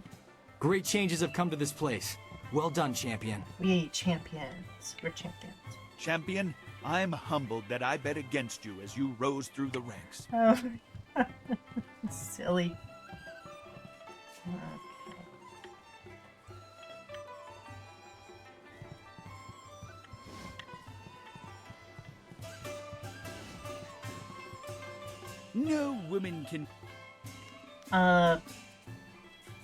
Great changes have come to this place. Well done, champion. We champions. We're champions. Champion, I'm humbled that I bet against you as you rose through the ranks. Oh, silly. Okay. No woman can...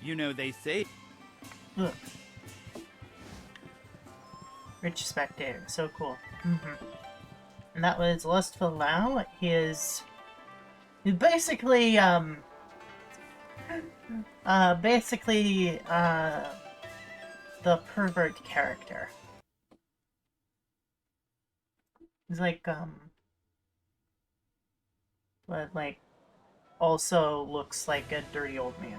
You know, they say... Ugh. Rich Spectator, so cool. And that was Lustful Lao. He's basically, the pervert character. He's like, but like, also looks like a dirty old man.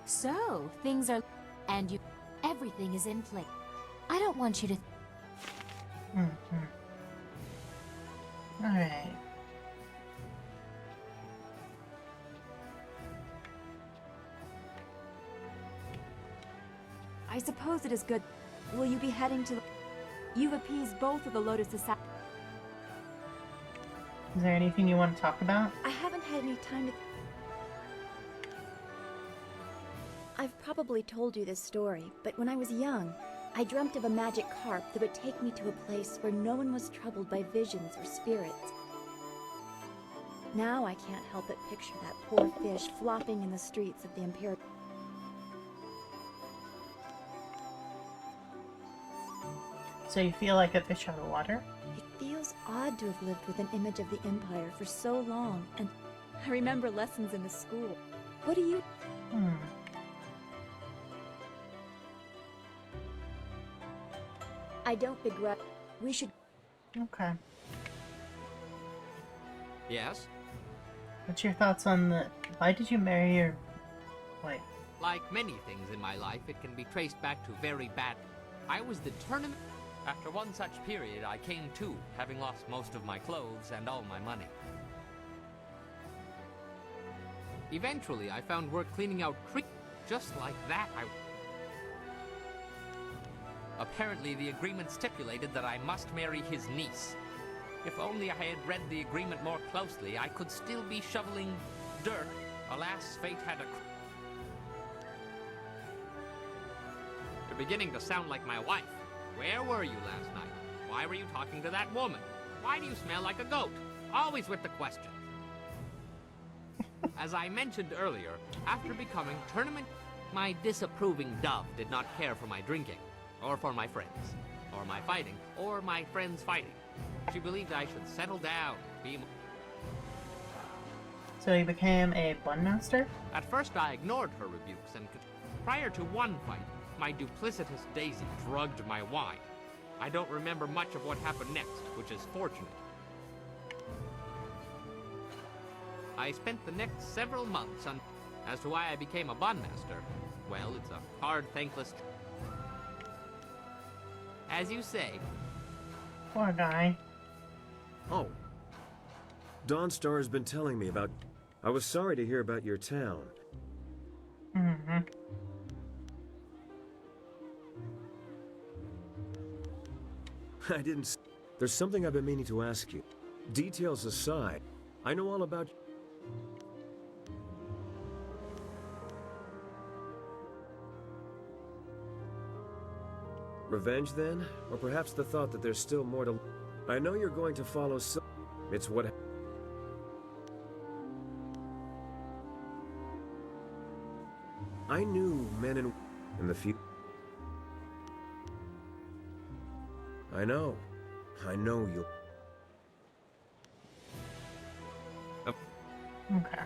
So, things are... and you... everything is in place. I don't want you to... Alright. I suppose it is good. Will you be heading to... You've appeased both of the Lotus Assassins. Is there anything you want to talk about? I haven't had any time to... I've probably told you this story, but when I was young, I dreamt of a magic carp that would take me to a place where no one was troubled by visions or spirits. Now I can't help but picture that poor fish flopping in the streets of the Imperial... So you feel like a fish out of water? It feels odd to have lived with an image of the Empire for so long, and I remember lessons in the school. What do you... I don't begrudge. We should... Okay. Yes? What's your thoughts on the... Why did you marry your wife? Like many things in my life, it can be traced back to very bad... I was the tournament... After one such period, I came to, having lost most of my clothes and all my money. Eventually, I found work cleaning out creek. Just like that, Apparently, the agreement stipulated that I must marry his niece. If only I had read the agreement more closely, I could still be shoveling dirt. Alas, fate had a... You're beginning to sound like my wife. Where were you last night? Why were you talking to that woman? Why do you smell like a goat? Always with the questions. As I mentioned earlier, after becoming tournament, my disapproving dove did not care for my drinking, or for my friends, or my fighting, or my friends fighting. She believed I should settle down, be... So you became a bun master? At first I ignored her rebukes, and prior to one fight, my duplicitous Daisy drugged my wine. I don't remember much of what happened next, which is fortunate. I spent the next several months on... As to why I became a bun master, well, it's a hard, thankless... As you say. Poor guy. Oh. Dawnstar has been telling me about... I was sorry to hear about your town. Mm-hmm. I didn't... There's something I've been meaning to ask you. Details aside, I know all about... Revenge, then? Or perhaps the thought that there's still more to... I know you're going to follow It's what... I knew men in the future. I know you'll... Okay.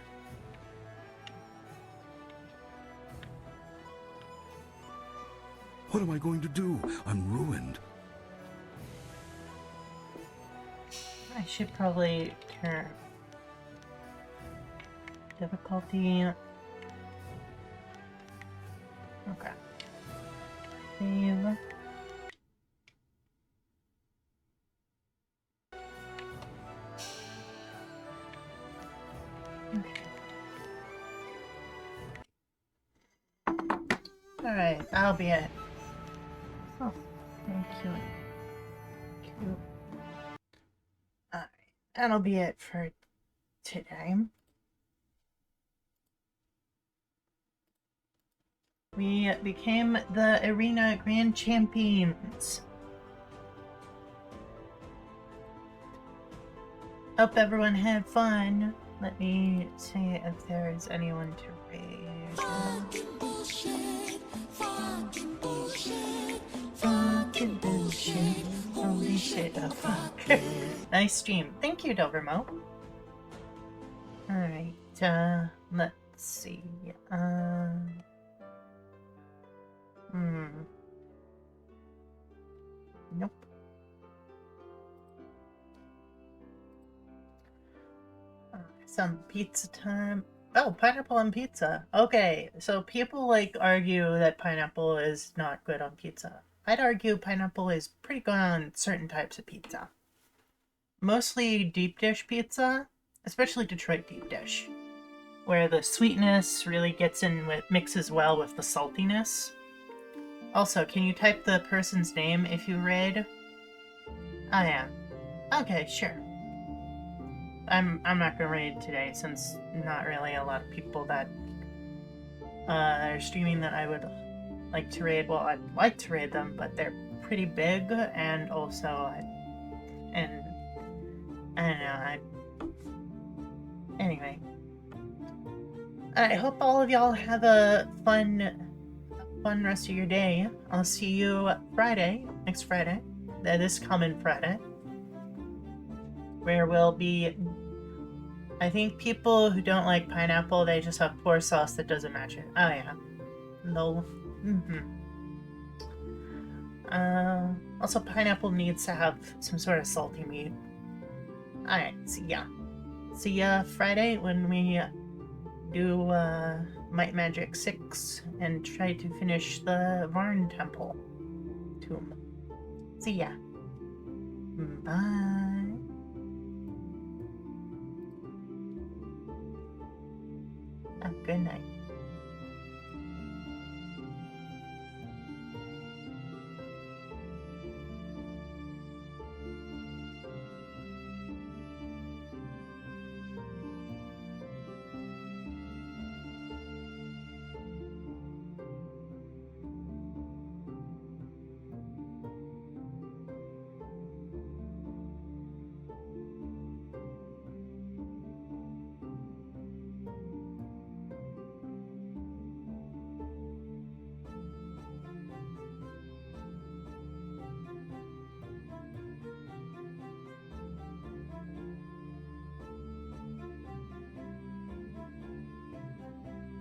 What am I going to do? I'm ruined. I should probably turn difficulty. Okay. Save. Alright, that'll be it. Oh, thank you. Cute. Alright, that'll be it for today. We became the Arena Grand Champions. Hope everyone had fun. Let me see if there is anyone to raise. Fucking bullshit. Fucking bullshit. Fucking bullshit. Holy shit, oh fuck. Nice stream. Thank you, Dovermo. Alright, let's see. Nope. Some pizza time. Oh, pineapple on pizza. Okay, so people like argue that pineapple is not good on pizza. I'd argue pineapple is pretty good on certain types of pizza. Mostly deep dish pizza, especially Detroit deep dish, where the sweetness really gets in with, mixes well with the saltiness. Also, can you type the person's name if you raid? I am. Okay, sure. I'm not gonna raid today since not really a lot of people that are streaming that I would like to raid. Well, I'd like to raid them, but they're pretty big, and also I don't know. Anyway, I hope all of y'all have a fun rest of your day. I'll see you Friday, next Friday, this coming Friday, where we'll be. I think people who don't like pineapple, they just have poor sauce that doesn't match it. Oh yeah. No. Also, pineapple needs to have some sort of salty meat. Alright, see ya. See ya Friday when we do Might Magic 6 and try to finish the Varn Temple tomb. See ya. Bye. Good night.